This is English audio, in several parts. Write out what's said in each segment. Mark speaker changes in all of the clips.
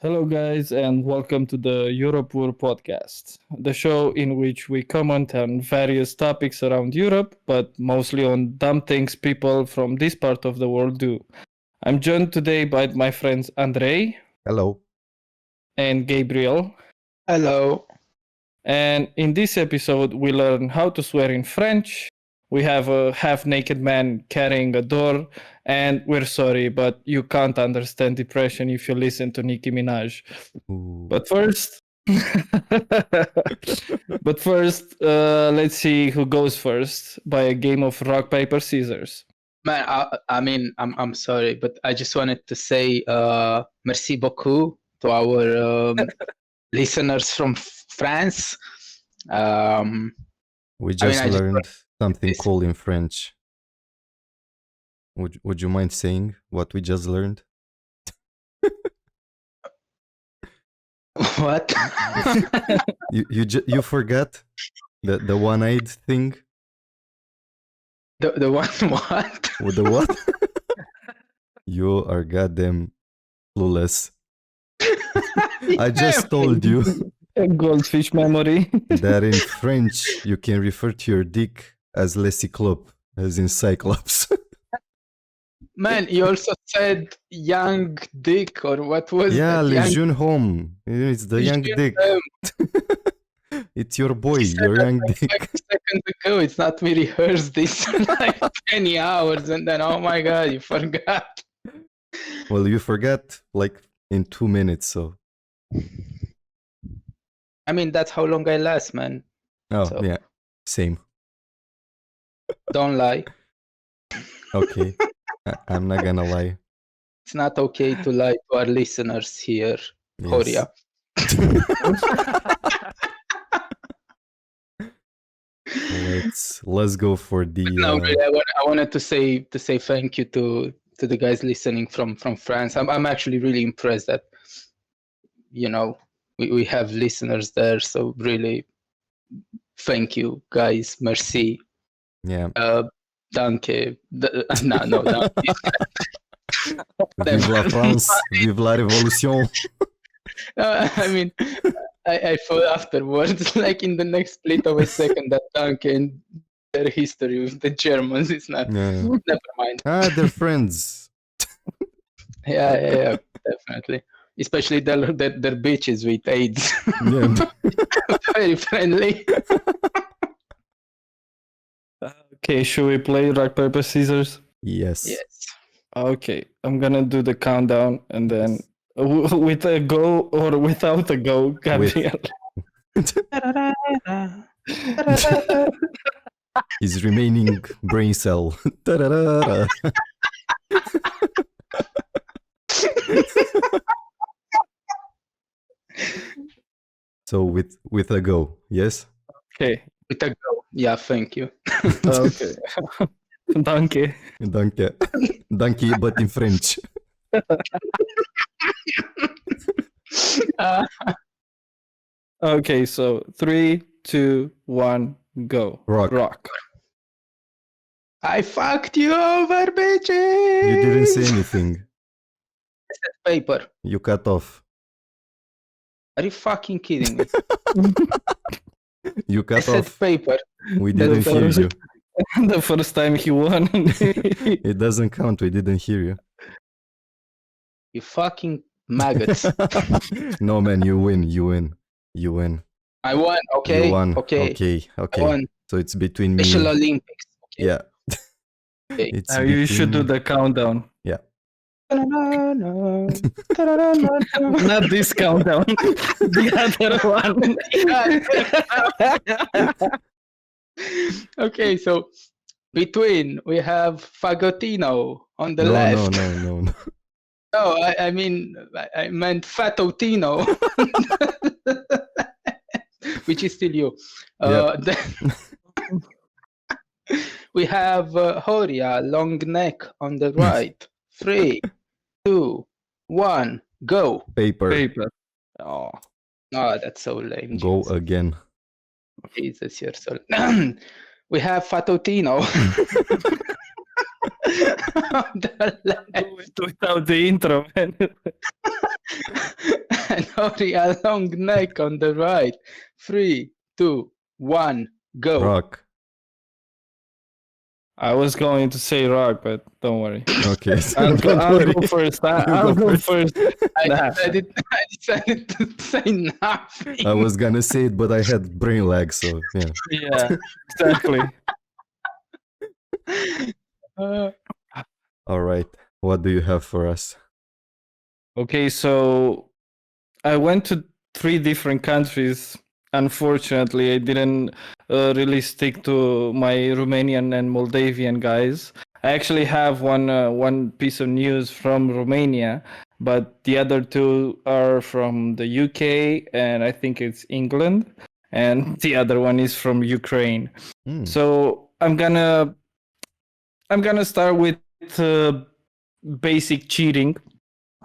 Speaker 1: Hello, guys, and welcome to the Europoor podcast, the show in which we comment on various topics around Europe, but mostly on dumb things people from this part of the world do. I'm joined today by my friends Andrei
Speaker 2: Hello.
Speaker 1: and Gabriel,
Speaker 3: Hello.
Speaker 1: and in this episode, we learn how to swear in French. We have a half naked man carrying a door, and we're sorry, but you can't understand depression if you listen to Nicki Minaj.
Speaker 2: Ooh.
Speaker 1: But first, let's see who goes first by a game of rock paper scissors.
Speaker 3: Man, I'm sorry, but I just wanted to say merci beaucoup to our listeners from France.
Speaker 2: We just
Speaker 3: I just
Speaker 2: learned something
Speaker 3: this.
Speaker 2: cool in French. Would you mind saying what we just learned?
Speaker 3: What?
Speaker 2: You forgot the one-eyed thing?
Speaker 3: the one what?
Speaker 2: With the what? You are goddamn clueless. I just told you
Speaker 1: A goldfish memory.
Speaker 2: that in French you can refer to your dick as le cyclope, as in Cyclops.
Speaker 3: Man, you also said young dick or what was
Speaker 2: Yeah,
Speaker 3: that?
Speaker 2: le
Speaker 3: Young
Speaker 2: jeune homme. It's the young
Speaker 3: Jeune
Speaker 2: dick. It's your boy,
Speaker 3: You said
Speaker 2: your
Speaker 3: that
Speaker 2: young
Speaker 3: like
Speaker 2: dick.
Speaker 3: 5 seconds ago. It's not we rehearsed this like 20 hours and then oh my god, you forgot.
Speaker 2: Well, you forgot like in 2 minutes, so.
Speaker 3: I mean, that's how long I last, man.
Speaker 2: Oh,
Speaker 3: So-
Speaker 2: yeah. Same.
Speaker 3: Don't lie.
Speaker 2: Okay. I'm not gonna lie.
Speaker 3: It's not okay to lie to our listeners here,
Speaker 2: Yes.
Speaker 3: Korea.
Speaker 2: Let's go for the
Speaker 3: No, really, I wanted to say thank you to the guys listening from France. I'm actually really impressed that we have listeners there. So really, thank you guys. Merci.
Speaker 2: yeah.
Speaker 3: Danke. No.
Speaker 2: Vive la France, vive la révolution.
Speaker 3: I mean, I thought afterwards, like in the next split of a second, that Danke and their history with the Germans is not.
Speaker 2: Yeah.
Speaker 3: Never mind.
Speaker 2: They're friends.
Speaker 3: Yeah, definitely. Especially their bitches with AIDS.
Speaker 2: Yeah.
Speaker 3: Very friendly.
Speaker 1: Okay, should we play rock, paper, scissors?
Speaker 2: Yes.
Speaker 3: Yes.
Speaker 1: Okay, I'm gonna do the countdown and then with a go or without a go, Gabriel.
Speaker 2: His remaining brain cell. Ta-da-da-da. So with a go, yes?
Speaker 1: Okay,
Speaker 3: With a go. Yeah, thank you.
Speaker 1: okay. Danke.
Speaker 2: Danke. Danke, but in French.
Speaker 1: Okay, so 3, 2, 1, go.
Speaker 2: Rock.
Speaker 3: I fucked you over, bitches!
Speaker 2: You didn't say anything.
Speaker 3: Paper.
Speaker 2: You cut off.
Speaker 3: Are you fucking kidding me?
Speaker 2: You
Speaker 3: I
Speaker 2: cut
Speaker 3: said
Speaker 2: off.
Speaker 3: paper.
Speaker 2: We
Speaker 3: That's
Speaker 2: didn't hear
Speaker 1: perfect.
Speaker 2: you.
Speaker 1: The first time he won.
Speaker 2: It doesn't count. We didn't hear you.
Speaker 3: You fucking maggots.
Speaker 2: No, man, you win. You win. You win.
Speaker 3: I won. Okay.
Speaker 2: You won.
Speaker 3: Okay.
Speaker 2: Okay.
Speaker 3: I
Speaker 2: Okay.
Speaker 3: won.
Speaker 2: So it's between me.
Speaker 3: Special Olympics. Okay.
Speaker 2: Yeah.
Speaker 3: Okay.
Speaker 2: It's
Speaker 1: Now you should do
Speaker 2: between-
Speaker 1: the countdown.
Speaker 3: Ta-da-da-da.
Speaker 1: Not this countdown. The other one.
Speaker 3: Okay, so between we have Fagotino on the
Speaker 2: No,
Speaker 3: left.
Speaker 2: no.
Speaker 3: No, I mean I meant Fatotino, which is still you. Then we have Horia, long neck on the right. 3, 2, 1, go.
Speaker 2: Paper.
Speaker 1: Paper. Oh.
Speaker 3: Oh, that's so lame.
Speaker 2: Go again.
Speaker 3: Jesus, you're so. We have Fatotino. On the left.
Speaker 1: Without the intro, man.
Speaker 3: Sorry, a long neck on the right. 3, 2, 1, go.
Speaker 2: Rock.
Speaker 1: I was going to say rock, but don't worry.
Speaker 2: Okay.
Speaker 1: I'll go,
Speaker 2: Don't
Speaker 1: I'll
Speaker 2: worry.
Speaker 1: go first.
Speaker 2: You
Speaker 1: I'll
Speaker 2: go
Speaker 1: go
Speaker 2: first.
Speaker 1: first.
Speaker 3: I
Speaker 1: Nah.
Speaker 3: decided to say nothing.
Speaker 2: I was gonna say it, but I had brain lag, so yeah.
Speaker 1: Yeah, exactly.
Speaker 2: All right. What do you have for us?
Speaker 1: Okay, so I went to 3 different countries. Unfortunately, I didn't really stick to my Romanian and Moldavian guys. I actually have one piece of news from Romania, but the other 2 are from the UK and I think it's England, and the other one is from Ukraine. So I'm gonna start with basic cheating.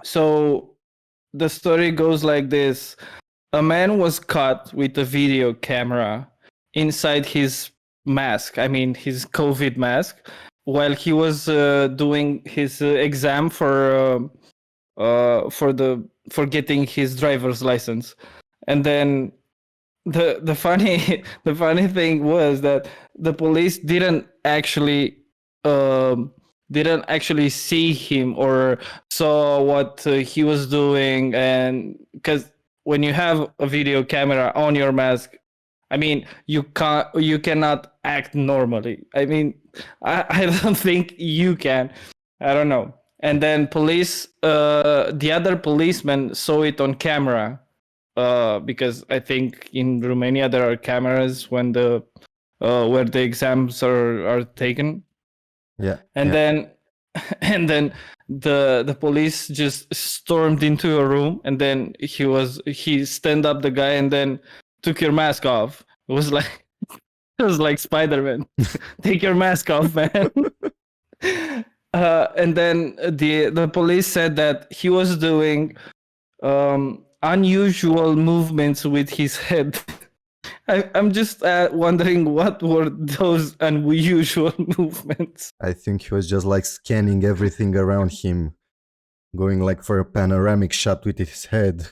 Speaker 1: So the story goes like this. A man was caught with a video camera inside his mask, I mean his COVID mask, while he was doing his exam for getting his driver's license. And then the funny the funny thing was that the police didn't actually see him or saw what he was doing, and because when you have a video camera on your mask, I mean you cannot act normally. I mean I don't think you can. I don't know. And then the other policeman saw it on camera, because I think in Romania there are cameras when where the exams are taken.
Speaker 2: Yeah.
Speaker 1: And then the police just stormed into a room, and then he stand up the guy and then took your mask off. It was like Spider-Man. Take your mask off, man. And then the police said that he was doing unusual movements with his head. I'm just wondering what were those unusual movements.
Speaker 2: I think he was just like scanning everything around him, going like for a panoramic shot with his head,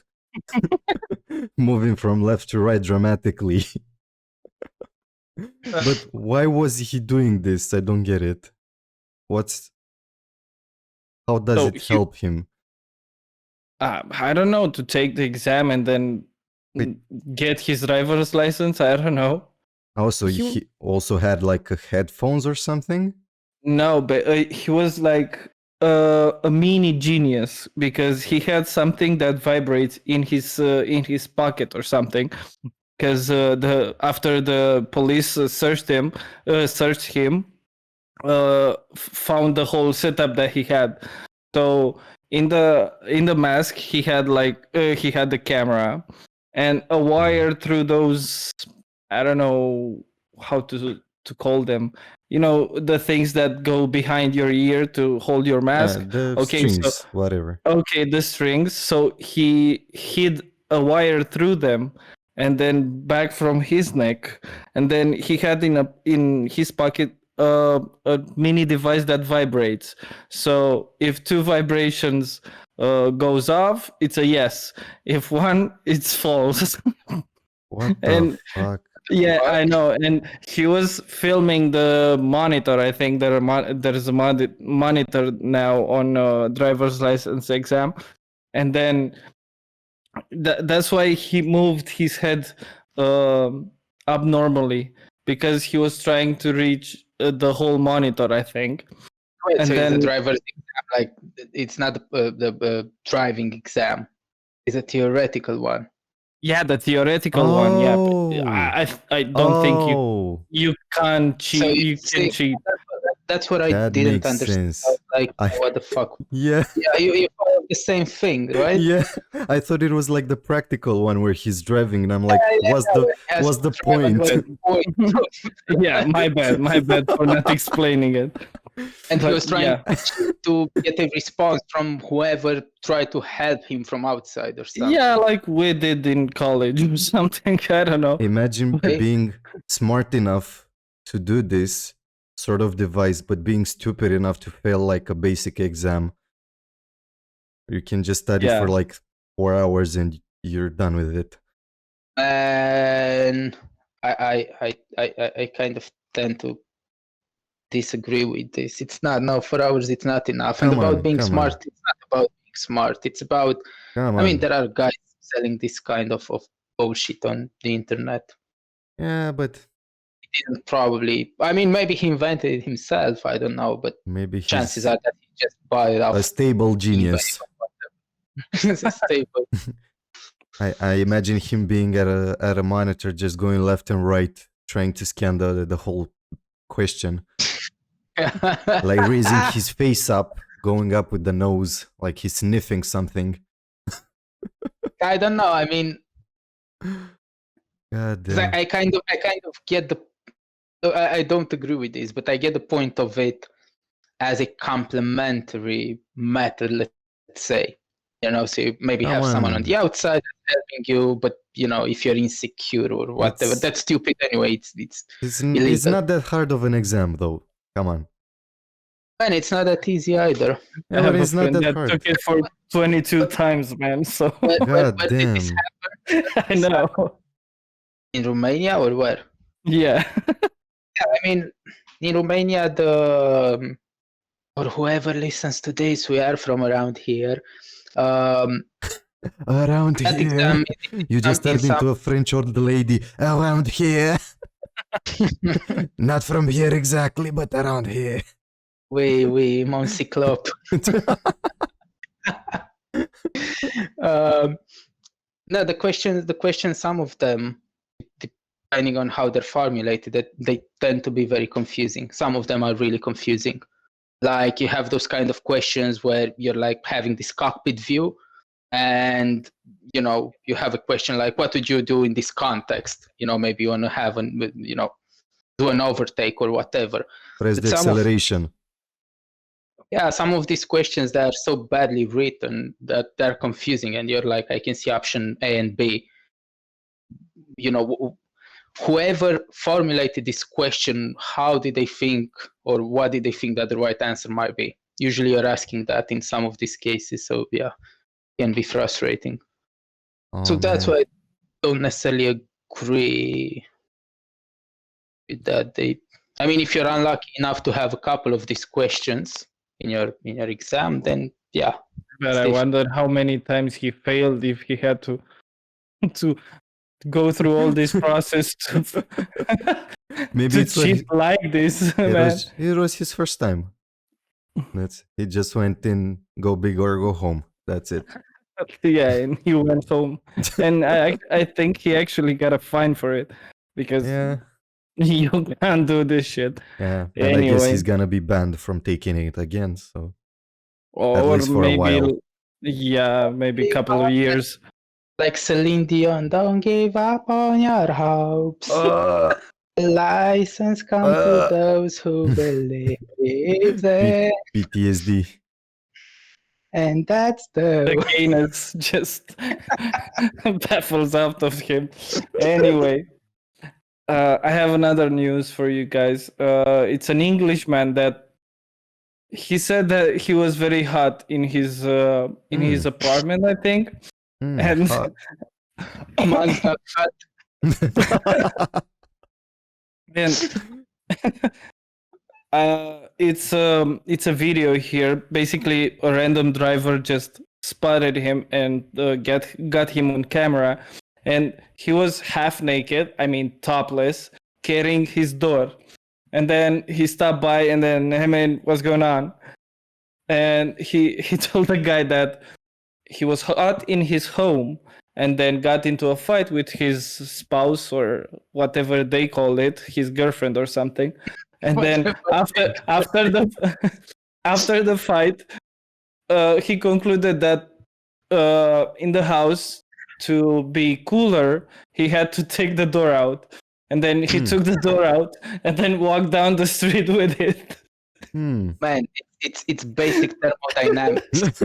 Speaker 2: moving from left to right dramatically. But why was he doing this? I don't get it. How does
Speaker 1: So
Speaker 2: it help him?
Speaker 1: I don't know, to take the exam and then
Speaker 2: Wait.
Speaker 1: get his driver's license. I don't know.
Speaker 2: Also, he also had like headphones or something?
Speaker 1: No, but he was like a mini genius, because he had something that vibrates in his pocket or something. Because after the police searched him, found the whole setup that he had. So in the mask he had the camera and a wire through those, I don't know how to call them, the things that go behind your ear to hold your mask.
Speaker 2: The
Speaker 1: Okay,
Speaker 2: strings,
Speaker 1: so
Speaker 2: whatever.
Speaker 1: okay, the strings. So he hid a wire through them and then back from his neck, and then he had in his pocket a mini device that vibrates. So if 2 vibrations goes off, it's a yes. If 1, it's false.
Speaker 2: What
Speaker 1: And
Speaker 2: the fuck?
Speaker 1: yeah, I know. And he was filming the monitor. I think there's a monitor now on driver's license exam, and then that's why he moved his head abnormally, because he was trying to reach the whole monitor, I think.
Speaker 3: Wait,
Speaker 1: And
Speaker 3: so
Speaker 1: then
Speaker 3: it's a driver's exam, like it's not the driving exam. It's a theoretical one.
Speaker 1: yeah, the theoretical one. Yeah, but
Speaker 2: Oh.
Speaker 1: I don't think
Speaker 2: Oh,
Speaker 1: you can't cheat.
Speaker 3: So
Speaker 1: you can cheat.
Speaker 3: that's what I
Speaker 2: that
Speaker 3: didn't
Speaker 2: makes
Speaker 3: understand.
Speaker 2: sense.
Speaker 3: Like, what the fuck?
Speaker 2: Yeah,
Speaker 3: Yeah, you follow the same thing, right?
Speaker 2: yeah. I thought it was like the practical one where he's driving, and I'm like, what's the point?
Speaker 1: Yeah, my bad for not explaining it.
Speaker 3: And he
Speaker 1: But,
Speaker 3: was trying
Speaker 1: yeah.
Speaker 3: to get a response from whoever tried to help him from outside or something.
Speaker 1: Yeah, like we did in college or something. I don't know.
Speaker 2: Imagine
Speaker 3: Okay.
Speaker 2: being smart enough to do this sort of device, but being stupid enough to fail like a basic exam. You can just study
Speaker 1: Yeah.
Speaker 2: for like 4 hours and you're done with it?
Speaker 3: And I kind of tend to disagree with this. It's not, no, 4 hours it's not enough. And
Speaker 2: Come
Speaker 3: about
Speaker 2: on,
Speaker 3: being
Speaker 2: come
Speaker 3: smart,
Speaker 2: on.
Speaker 3: it's not about being smart. It's about,
Speaker 2: Come
Speaker 3: I mean,
Speaker 2: on.
Speaker 3: there are guys selling this kind of bullshit on the internet.
Speaker 2: Yeah, but
Speaker 3: He didn't probably, I mean, maybe he invented it himself, I don't know, but
Speaker 2: maybe
Speaker 3: chances
Speaker 2: he's
Speaker 3: are that he just bought it
Speaker 2: a
Speaker 3: off
Speaker 2: stable
Speaker 3: eBay
Speaker 2: genius.
Speaker 3: or whatever. It's a stable.
Speaker 2: I imagine him being at a monitor, just going left and right, trying to scan the whole question, like raising his face up, going up with the nose, like he's sniffing something.
Speaker 3: I don't know. I mean,
Speaker 2: God
Speaker 3: 'cause
Speaker 2: damn.
Speaker 3: I kind of get the. I don't agree with this, but I get the point of it as a complementary method. Let's say, so you maybe
Speaker 2: Come
Speaker 3: have someone on
Speaker 2: on.
Speaker 3: the outside helping you, but if you're insecure or whatever,
Speaker 2: It's
Speaker 3: that's stupid anyway. It's
Speaker 2: it's
Speaker 3: illegal,
Speaker 2: not that hard of an exam though. Come on.
Speaker 3: and it's not that easy either.
Speaker 2: Yeah,
Speaker 1: I
Speaker 2: but
Speaker 1: have a
Speaker 2: it's not
Speaker 1: friend
Speaker 2: that
Speaker 1: that
Speaker 2: hard.
Speaker 1: took it for 22 times, man. So
Speaker 3: Where
Speaker 2: God
Speaker 3: did this
Speaker 2: damn.
Speaker 3: happen?
Speaker 1: I know.
Speaker 3: In Romania or where?
Speaker 1: Yeah.
Speaker 3: Yeah, I mean, in Romania, or whoever listens to this, we are from around here.
Speaker 2: Around
Speaker 3: That
Speaker 2: here.
Speaker 3: exam
Speaker 2: You just turned into a French old lady. Around here. Not from here exactly, but around here.
Speaker 3: Oui, mon cyclope. No, the question, some of them, depending on how they're formulated, that they tend to be very confusing. Some of them are really confusing. Like you have those kind of questions where you're like having this cockpit view, and you have a question like, what would you do in this context? Maybe you want to have do an overtake or whatever.
Speaker 2: Press
Speaker 3: But
Speaker 2: the acceleration.
Speaker 3: some of these questions that are so badly written that they're confusing, and you're like, I can see option A and B. Whoever formulated this question, how did they think, or what did they think that the right answer might be? Usually you're asking that in some of these cases, so yeah, it can be frustrating. So that's why I don't necessarily agree with that. I mean, if you're unlucky enough to have a couple of these questions in your exam, then yeah.
Speaker 1: But I wonder how many times he failed if he had to go through all this process to
Speaker 2: Maybe
Speaker 1: to cheat like this, man.
Speaker 2: It was his first time. He just went in, go big or go home. That's it.
Speaker 1: Yeah, and he went home, and I think he actually got a fine for it because you can't do this shit.
Speaker 2: Yeah, and
Speaker 1: anyway.
Speaker 2: I guess he's gonna be banned from taking it again. So
Speaker 1: or
Speaker 2: at least for
Speaker 1: maybe
Speaker 2: a while.
Speaker 1: Yeah, maybe a couple of years.
Speaker 3: Like Celine Dion, don't give up on your hopes. License come to those who believe it.
Speaker 2: PTSD.
Speaker 3: And that's the
Speaker 1: gayness just baffles out of him. Anyway, I have another news for you guys. It's an Englishman that he said that he was very hot in his apartment, I think. And man, it's a video here. Basically, a random driver just spotted him and got him on camera, and he was half naked. I mean, topless, carrying his door. And then he stopped by, and then, hey man, what's going on? And he told the guy that he was hot in his home, and then got into a fight with his spouse or whatever they call it, his girlfriend or something. And then after the fight, he concluded that in the house, to be cooler, he had to take the door out. And then he took the door out and then walked down the street with it.
Speaker 3: Man, it's basic thermodynamics.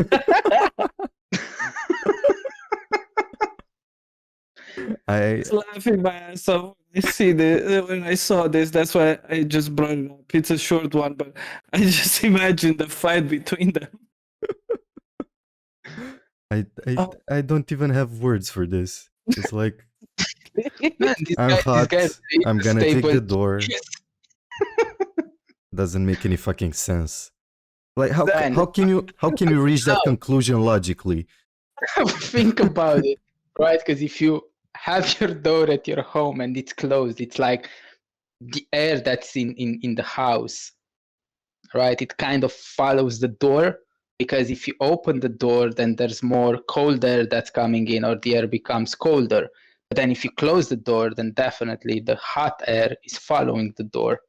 Speaker 2: I
Speaker 1: was laughing my ass off when I saw this. That's why I just brought it up. It's a short one, but I just imagine the fight between them. Oh.
Speaker 2: I don't even have words for this. It's like
Speaker 3: Man,
Speaker 2: I'm hot.
Speaker 3: really
Speaker 2: I'm gonna take
Speaker 3: stable
Speaker 2: the door.
Speaker 3: genius.
Speaker 2: Doesn't make any fucking sense. Like
Speaker 3: Dan,
Speaker 2: how can you reach that conclusion logically?
Speaker 3: think about it, right? Because if you have your door at your home and it's closed, it's like the air that's in the house, right? It kind of follows the door, because if you open the door, then there's more cold air that's coming in, or the air becomes colder. But then if you close the door, then definitely the hot air is following the door.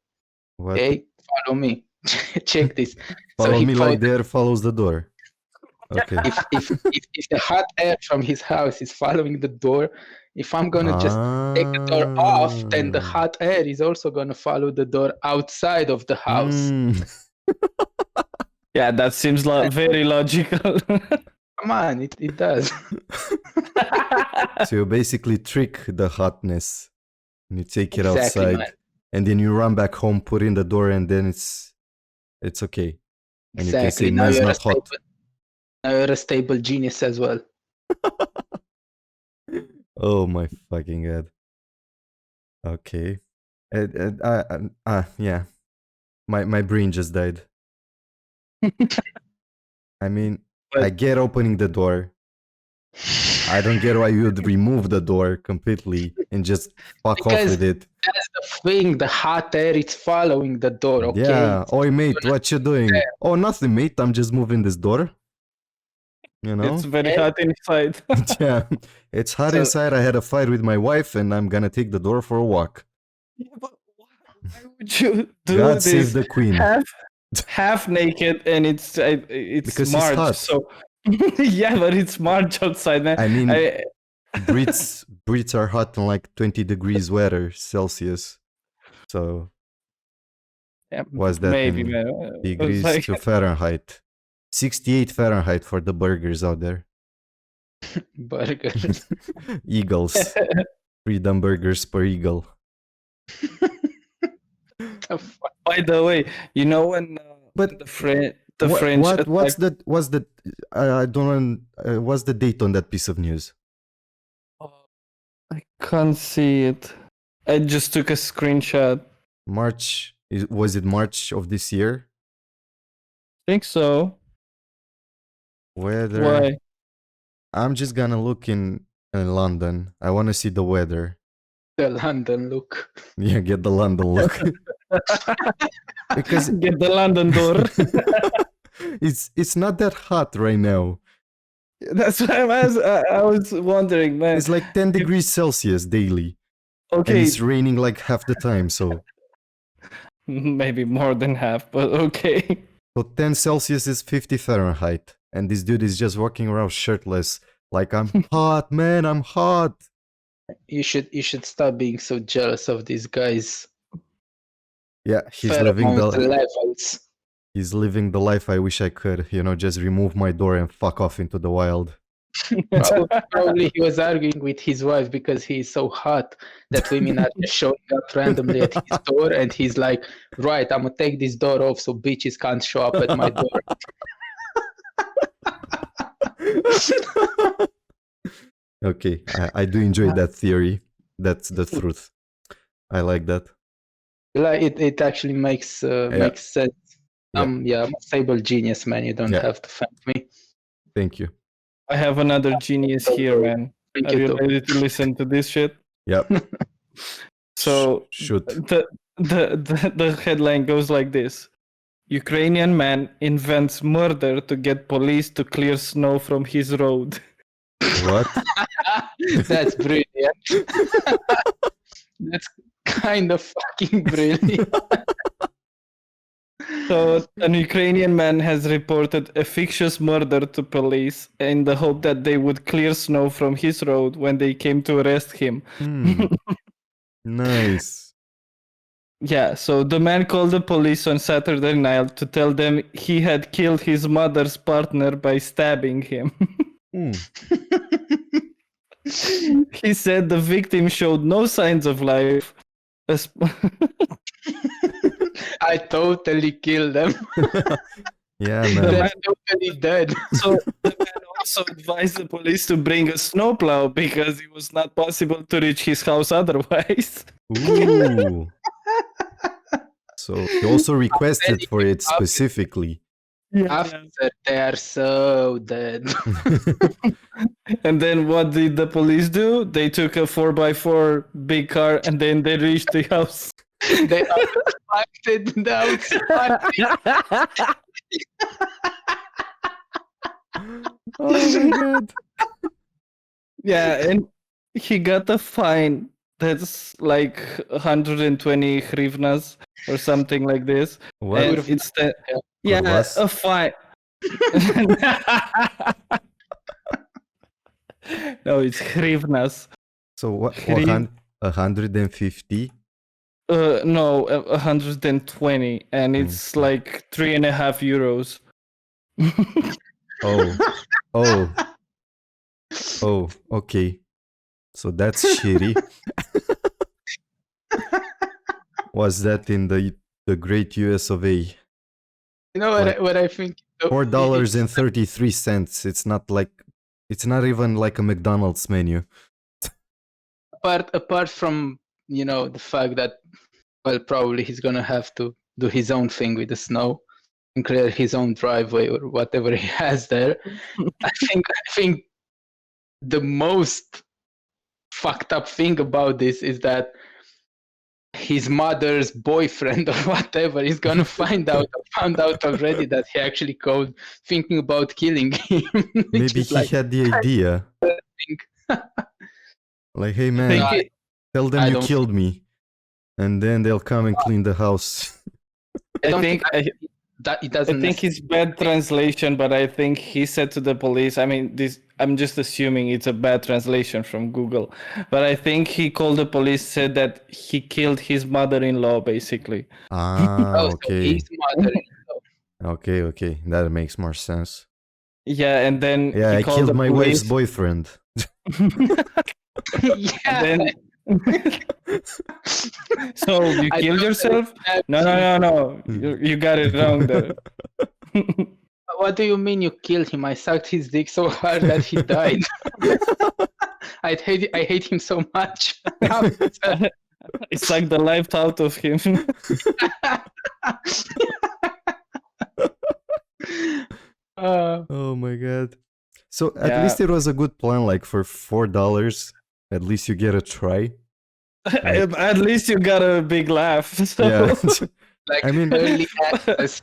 Speaker 2: What?
Speaker 3: Okay, follow me. Check this.
Speaker 2: Follow
Speaker 3: he
Speaker 2: me
Speaker 3: thought
Speaker 2: like the air follows the door. Okay.
Speaker 3: if the hot air from his house is following the door, if I'm gonna just take the door off, then the hot air is also gonna follow the door outside of the house.
Speaker 1: Yeah, that seems very logical.
Speaker 3: Come on, it does.
Speaker 2: So you basically trick the hotness and you take it
Speaker 3: Exactly,
Speaker 2: outside,
Speaker 3: man.
Speaker 2: and then you run back home, put in the door, and then it's okay. And you can say,
Speaker 3: Now
Speaker 2: man's
Speaker 3: you're
Speaker 2: not hot.
Speaker 3: Now you're a stable genius as well.
Speaker 2: Oh my fucking god. Okay. Yeah. My brain just died. I mean, I get opening the door. I don't get why you would remove the door completely and just fuck off with it.
Speaker 3: That's the thing. The hot air is following the door. Okay.
Speaker 2: Yeah. Oi, mate, what you doing? Oh, nothing, mate. I'm just moving this door. You know?
Speaker 1: It's very hot inside.
Speaker 2: Yeah. It's hot inside. I had a fight with my wife, and I'm gonna take the door for a walk.
Speaker 1: Yeah, but why would you do
Speaker 2: God
Speaker 1: this
Speaker 2: save the queen.
Speaker 1: half naked, and it's
Speaker 2: Because
Speaker 1: March,
Speaker 2: it's hot.
Speaker 1: so yeah, but it's March outside, man.
Speaker 2: I mean, Brits are hot in like 20 degrees weather Celsius. So
Speaker 1: yeah,
Speaker 2: what's that
Speaker 1: maybe,
Speaker 2: in
Speaker 1: man.
Speaker 2: degrees
Speaker 1: Like,
Speaker 2: to Fahrenheit? 68 Fahrenheit for the burgers out there.
Speaker 3: Burgers.
Speaker 2: Eagles. Freedom burgers per eagle.
Speaker 1: by the way, you know when
Speaker 2: But
Speaker 1: the French
Speaker 2: what's the I don't know, what's the date on that piece of news?
Speaker 1: I can't see it. I just took a screenshot.
Speaker 2: March was it March of this year?
Speaker 1: Think so.
Speaker 2: Weather.
Speaker 1: Why?
Speaker 2: I'm just gonna look in London. I want to see the weather.
Speaker 3: The London look.
Speaker 2: Yeah, get the London look. Because
Speaker 1: Get the London door.
Speaker 2: it's not that hot right now.
Speaker 1: That's why I was wondering, man.
Speaker 2: It's like 10 degrees Celsius daily. And
Speaker 1: Okay,
Speaker 2: it's raining like half the time, so
Speaker 1: maybe more than half, but okay.
Speaker 2: so 10 Celsius is 50 Fahrenheit. And this dude is just walking around shirtless, like I'm hot, man, I'm hot.
Speaker 3: You should stop being so jealous of these guys.
Speaker 2: Yeah, he's living the life I wish I could, just remove my door and fuck off into the wild.
Speaker 3: Probably he was arguing with his wife because he's so hot that women are just showing up randomly at his door, and he's like, right, I'm gonna take this door off so bitches can't show up at my door.
Speaker 2: Okay, I do enjoy that theory. That's the truth. I like that.
Speaker 3: Like it actually makes sense. I'm a stable genius, man. You don't have to thank me.
Speaker 2: Thank you.
Speaker 1: I have another genius here, man.
Speaker 3: Thank
Speaker 1: Are
Speaker 3: you
Speaker 1: you
Speaker 3: too.
Speaker 1: ready to listen to this shit?
Speaker 2: Yep.
Speaker 1: So
Speaker 2: Shoot.
Speaker 1: the headline goes like this: Ukrainian man invents murder to get police to clear snow from his road.
Speaker 2: What?
Speaker 3: That's brilliant. That's kind of fucking brilliant.
Speaker 1: So an Ukrainian man has reported a fictitious murder to police in the hope that they would clear snow from his road when they came to arrest him.
Speaker 2: Nice.
Speaker 1: Yeah, so the man called the police on Saturday night to tell them he had killed his mother's partner by stabbing him. He said the victim showed no signs of life.
Speaker 3: I totally killed them.
Speaker 2: Yeah,
Speaker 3: They're
Speaker 2: man.
Speaker 3: totally dead.
Speaker 1: So the man also advised the police to bring a snowplow because it was not possible to reach his house otherwise.
Speaker 2: Ooh. So he also requested
Speaker 3: Very
Speaker 2: for it
Speaker 3: up-
Speaker 2: specifically.
Speaker 3: After they are so dead.
Speaker 1: And then what did the police do? They took a 4x4 big car and then they reached the house.
Speaker 3: They acted the outside.
Speaker 2: Oh my god.
Speaker 1: Yeah, and he got a fine that's like 120 hryvnias or something like this.
Speaker 2: What?
Speaker 1: And it's the
Speaker 2: Kurvas?
Speaker 1: a fine. No, it's hryvnias.
Speaker 2: So what?
Speaker 1: Hryv-
Speaker 2: 150?
Speaker 1: No, 120, and it's like 3.5 euros.
Speaker 2: Oh, okay. So that's shitty. Was that in the great US of A?
Speaker 3: You know what I think?
Speaker 2: $4.33. It's not even like a McDonald's menu.
Speaker 3: Apart from the fact that probably he's gonna have to do his own thing with the snow and clear his own driveway or whatever he has there. I think the most fucked up thing about this is that his mother's boyfriend or whatever is gonna found out already that he actually called thinking about killing him.
Speaker 2: Maybe he had the idea. Like, hey man, tell them you killed me, and then they'll come and clean the house.
Speaker 3: I think
Speaker 1: it's bad translation, but I think he said to the police, I mean, I'm just assuming it's a bad translation from Google, but I think he called the police, said that he killed his mother-in-law, basically.
Speaker 2: Ah, okay.
Speaker 3: So his mother-in-law.
Speaker 2: Okay, that makes more sense.
Speaker 1: Yeah, and then
Speaker 2: yeah,
Speaker 1: he
Speaker 2: I
Speaker 1: called
Speaker 2: killed
Speaker 1: the
Speaker 2: my
Speaker 1: police.
Speaker 2: wife's boyfriend.
Speaker 3: Yeah.
Speaker 1: So you killed yourself? No. You got it wrong there.
Speaker 3: What do you mean you killed him? I sucked his dick so hard that he died. I hate him so much.
Speaker 1: I sucked the life out of him.
Speaker 2: Oh my god. So at least it was a good plan, like for $4, at least you get a try.
Speaker 1: At least you got a big laugh. So.
Speaker 2: Yeah.
Speaker 3: Like,
Speaker 2: I mean,
Speaker 3: early access,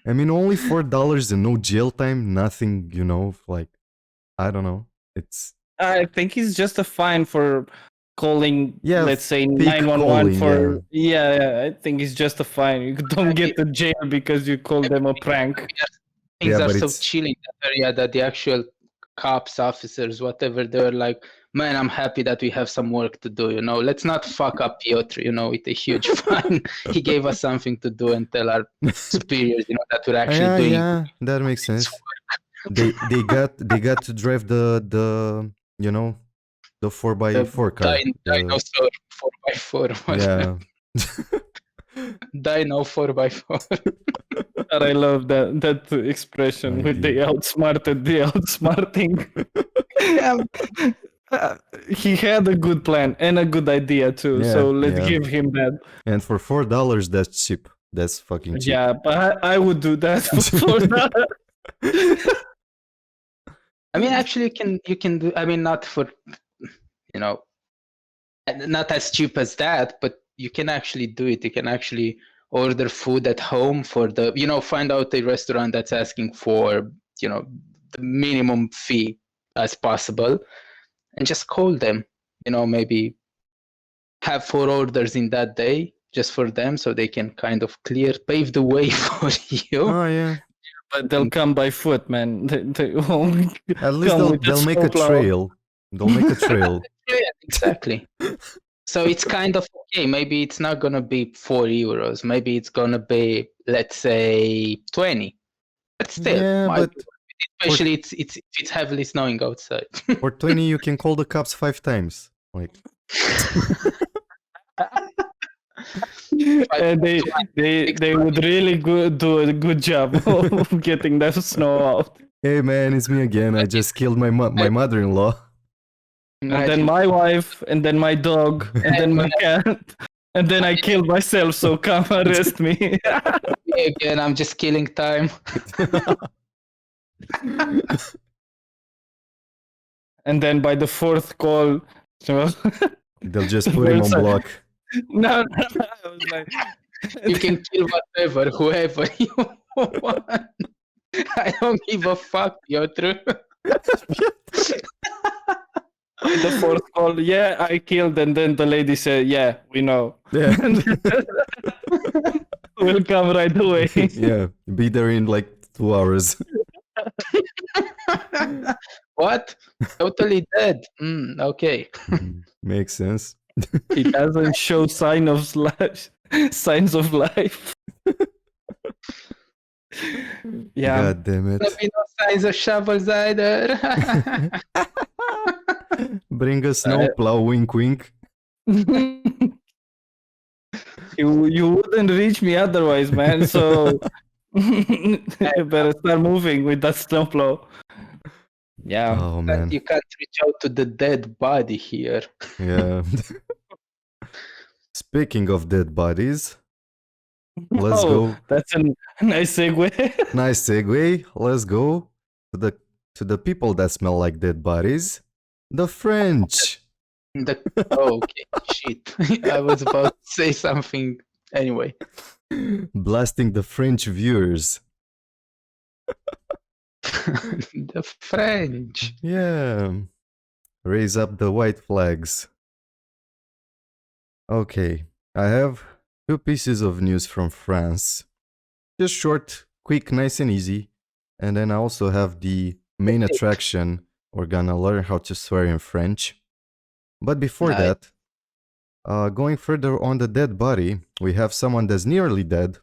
Speaker 2: I mean, only $4 and no jail time, nothing, like, I don't know.
Speaker 1: I think it's just a fine for calling,
Speaker 2: Yeah,
Speaker 1: let's say
Speaker 2: fake
Speaker 1: 911
Speaker 2: calling,
Speaker 1: for I think it's just a fine. You don't get to jail because you called them a prank.
Speaker 3: Things are
Speaker 2: but
Speaker 3: so
Speaker 2: it's-
Speaker 3: chill in that area that the actual cops, officers, whatever, they're like, man, I'm happy that we have some work to do, let's not fuck up Piotr, with a huge fine. He gave us something to do and tell our superiors, that we're actually doing.
Speaker 2: Yeah, that makes sense. They got to drive the 4x4 car.
Speaker 3: Dinosaur 4x4.
Speaker 2: Yeah.
Speaker 3: Dino 4x4.
Speaker 1: And I love that expression with the outsmarted, the outsmarting. He had a good plan and a good idea too, so let's give him that.
Speaker 2: And for $4, that's cheap. That's fucking cheap.
Speaker 1: Yeah, but I would do that for $4.
Speaker 3: I mean, actually, you can do. I mean, not for, not as cheap as that, but you can actually do it. You can actually order food at home for the, find out a restaurant that's asking for, the minimum fee as possible, and just call them. Maybe have 4 orders in that day just for them, so they can kind of pave the way for you.
Speaker 2: Oh yeah.
Speaker 1: But they'll come by foot, man. They won't
Speaker 2: At least they'll make a trail. They'll make a trail.
Speaker 3: Yeah, exactly. So it's kind of okay. Maybe it's not gonna be 4 euros. Maybe it's gonna be, let's say, 20. But still, especially it's heavily snowing outside.
Speaker 2: For 20, you can call the cops 5 times. Like.
Speaker 1: And they would really do a good job of getting that snow out.
Speaker 2: Hey man, it's me again. I just killed my mother-in-law.
Speaker 1: And then
Speaker 3: Imagine.
Speaker 1: my wife, and then my dog, and then my cat, and then I killed myself. So come arrest me.
Speaker 3: Me again, I'm just killing time.
Speaker 1: And then by the fourth call,
Speaker 2: They'll just put him on block.
Speaker 1: no, I was like,
Speaker 3: You can kill whatever, whoever you want. I don't give a fuck, Piotr.
Speaker 1: the fourth call, yeah, I killed, and then the lady said, yeah, we know.
Speaker 2: Yeah.
Speaker 1: We'll come right away.
Speaker 2: Yeah, be there in like 2 hours.
Speaker 3: What? Totally dead. Okay.
Speaker 2: Makes sense.
Speaker 1: He doesn't show signs of life. Yeah.
Speaker 2: God damn it.
Speaker 3: There'll be no signs of shovels either.
Speaker 2: Bring a snowplow, wink wink.
Speaker 1: You wouldn't reach me otherwise, man. So you better start moving with that snowplow. Yeah.
Speaker 2: Oh man.
Speaker 3: You can't reach out to the dead body here.
Speaker 2: Yeah. Speaking of dead bodies, let's go.
Speaker 1: That's a nice segue.
Speaker 2: Nice segue. Let's go to the people that smell like dead bodies. The French.
Speaker 3: Okay, shit. I was about to say something. Anyway.
Speaker 2: Blasting the French viewers.
Speaker 3: The French.
Speaker 2: Yeah. Raise up the white flags. Okay, I have 2 pieces of news from France. Just short, quick, nice and easy. And then I also have the main attraction. We're gonna learn how to swear in French. But before
Speaker 3: Nice.
Speaker 2: that, going further on the dead body, we have someone that's nearly dead.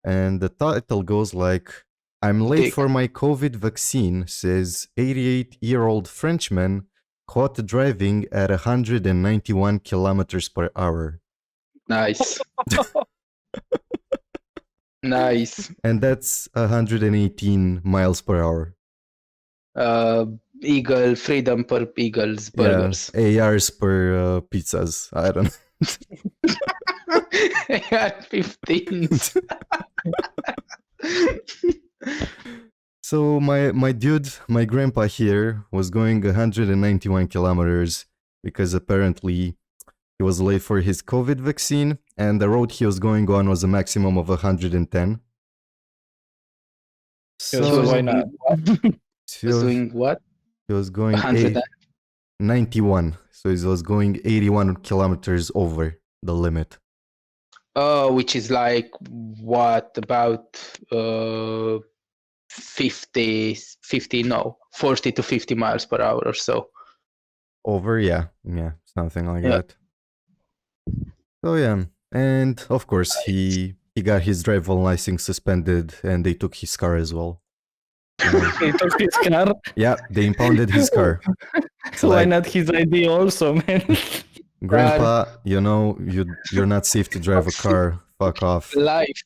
Speaker 2: And the title goes like, I'm late
Speaker 3: Dick.
Speaker 2: for my COVID vaccine, says 88-year-old Frenchman caught driving at 191 kilometers per hour.
Speaker 3: Nice. Nice.
Speaker 2: And that's 118 miles per hour.
Speaker 3: Eagle, freedom per Eagles burgers.
Speaker 2: Yeah, ARs per pizzas. I don't know.
Speaker 3: AR-15s.
Speaker 2: So my dude, my grandpa here was going 191 kilometers because apparently he was late for his COVID vaccine and the road he was going on was a maximum of 110.
Speaker 1: So why not?
Speaker 2: He was,
Speaker 3: Doing what?
Speaker 2: he was going
Speaker 3: 100.
Speaker 2: 91. So he was going 81 kilometers over the limit.
Speaker 3: Oh, which is like what about 40 to 50 miles per hour or so.
Speaker 2: Over, yeah, something like
Speaker 3: Yeah.
Speaker 2: that. So yeah, and of course he got his driving license suspended, and they took his car as well.
Speaker 1: He took his car.
Speaker 2: Yeah, they impounded his car.
Speaker 1: So why
Speaker 2: like-
Speaker 1: not his ID also, man?
Speaker 2: Grandpa, you know you're not safe to drive a car. Fuck off.
Speaker 3: Life.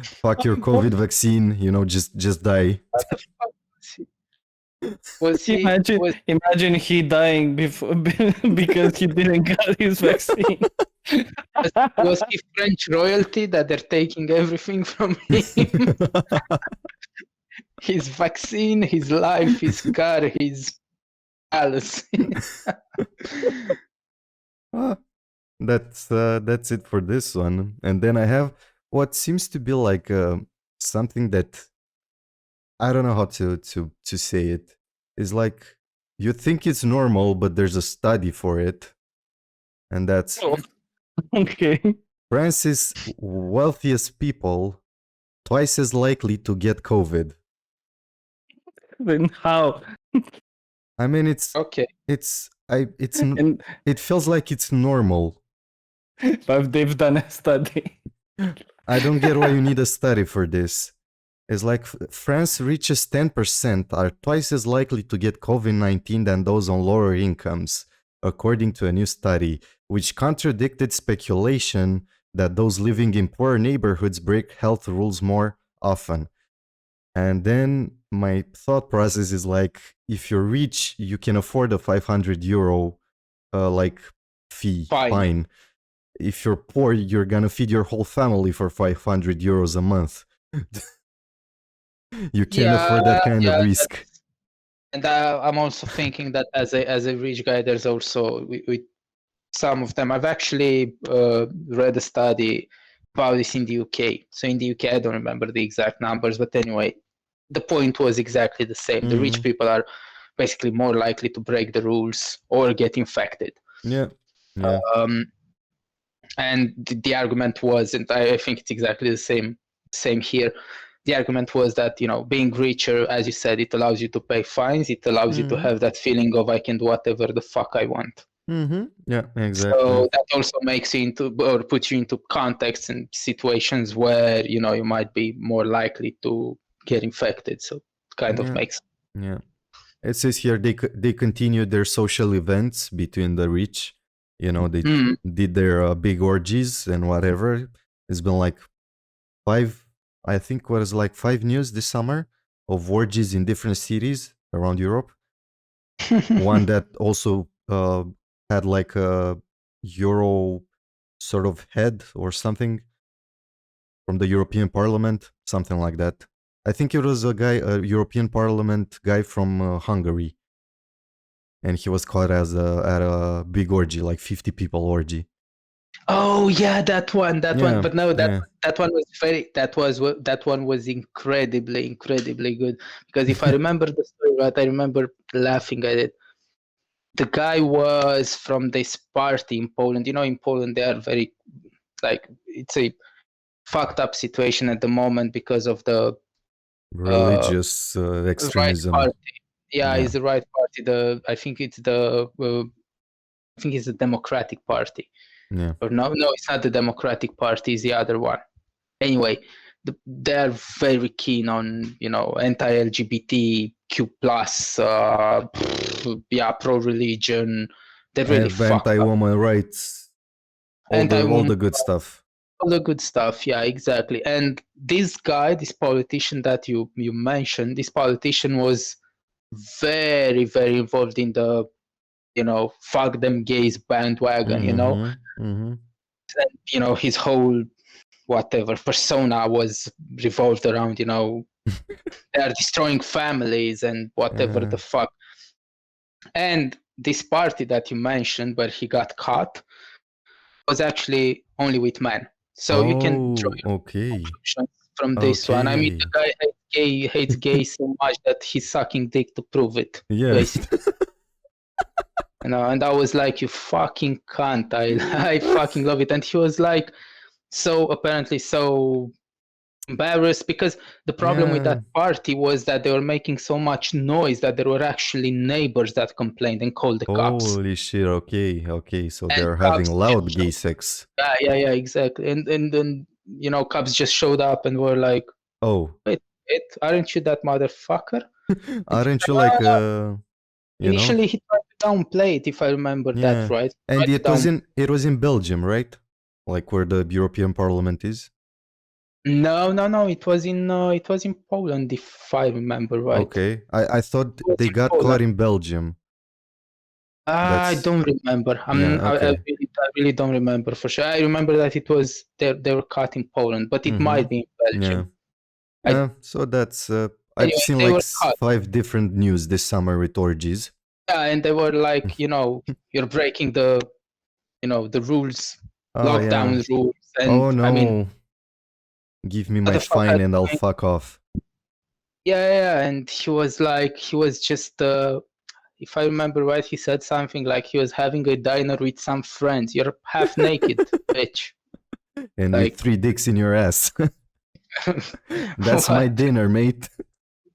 Speaker 2: Fuck your COVID vaccine. You know, just die.
Speaker 3: What the fuck was he?
Speaker 1: Imagine he dying before because he didn't get his vaccine.
Speaker 3: Was he French royalty that they're taking everything from him? His vaccine, his life, his car, his palace.
Speaker 2: That's it for this one. And then I have what seems to be like something that I don't know how to say it. It's like you think it's normal, but there's a study for it, and that's
Speaker 1: Oh. Okay.
Speaker 2: France's wealthiest people twice as likely to get COVID.
Speaker 1: Then how?
Speaker 2: I mean, it feels like it's normal.
Speaker 1: But they've done a study.
Speaker 2: I don't get why you need a study for this. It's like France reaches 10% are twice as likely to get COVID-19 than those on lower incomes, according to a new study, which contradicted speculation that those living in poorer neighborhoods break health rules more often. And then my thought process is like, if you're rich, you can afford a 500 euro like fine. If you're poor, you're gonna feed your whole family for 500 euros a month. You can't afford that kind of risk.
Speaker 3: And I'm also thinking that as a rich guy, there's also with some of them. I've actually read a study about this in the UK. So in the UK, I don't remember the exact numbers, but anyway, the point was exactly the same. The rich people are basically more likely to break the rules or get infected.
Speaker 2: Yeah.
Speaker 3: And the argument was, and I think it's exactly the same here. The argument was that, being richer, as you said, it allows you to pay fines. It allows you to have that feeling of I can do whatever the fuck I want.
Speaker 2: Yeah, exactly.
Speaker 3: So that also makes you into, or puts you into contexts and situations where, you might be more likely to get infected. So it kind of makes.
Speaker 2: Yeah. It says here they continued their social events between the rich. They did their big orgies and whatever. It's been like 5 news this summer of orgies in different cities around Europe. One that also had like a Euro sort of head or something from the European Parliament, something like that. I think it was a European Parliament guy from Hungary. And he was caught at a big orgy, like 50 people orgy.
Speaker 3: Oh yeah, that one. But no, that one was incredibly good, because if I remember the story right, I remember laughing at it. The guy was from this party in Poland. In Poland they are very, like, it's a fucked up situation at the moment because of the
Speaker 2: religious extremism.
Speaker 3: Right party. Yeah, it's the right party. I think it's the Democratic Party.
Speaker 2: Yeah.
Speaker 3: Or no, it's not the Democratic Party. It's the other one. Anyway, they're very keen on anti-LGBTQ plus, pro-religion. They're really
Speaker 2: anti-woman rights. All the good stuff.
Speaker 3: All the good stuff, yeah, exactly. And this guy, this politician that you mentioned, this politician was very, very involved in the, fuck them gays bandwagon,
Speaker 2: And,
Speaker 3: his whole whatever persona was revolved around, they're destroying families and whatever the fuck. And this party that you mentioned where he got caught was actually only with men. So you can draw from this one. I mean, the guy hates gays so much that he's sucking dick to prove it.
Speaker 2: Yes.
Speaker 3: And I was like, you fucking cunt. I fucking love it. And he was like, apparently so embarrassed, because the problem with that party was that they were making so much noise that there were actually neighbors that complained and called the cops.
Speaker 2: Holy shit, okay. So they're having loud gay sex.
Speaker 3: Yeah, exactly. And then, cops just showed up and were like,
Speaker 2: oh,
Speaker 3: wait, aren't you that motherfucker?
Speaker 2: Aren't you like
Speaker 3: initially he tried to downplay it, if I remember that right.
Speaker 2: And it was in Belgium, right? Like where the European Parliament is?
Speaker 3: No, it was in Poland, if I remember right.
Speaker 2: Okay. I thought they got caught in Belgium.
Speaker 3: I don't remember. I really don't remember for sure. I remember that it was they were caught in Poland, but it might be in Belgium.
Speaker 2: So that's I've seen like 5 different news this summer with orgies.
Speaker 3: Yeah, and they were like, you're breaking the rules, lockdown rules. And,
Speaker 2: no.
Speaker 3: I mean,
Speaker 2: give me my fine and I'll fuck off.
Speaker 3: Yeah, and he was just, if I remember right, he said something like he was having a dinner with some friends. You're half naked, bitch.
Speaker 2: And with 3 dicks in your ass. That's my dinner, mate.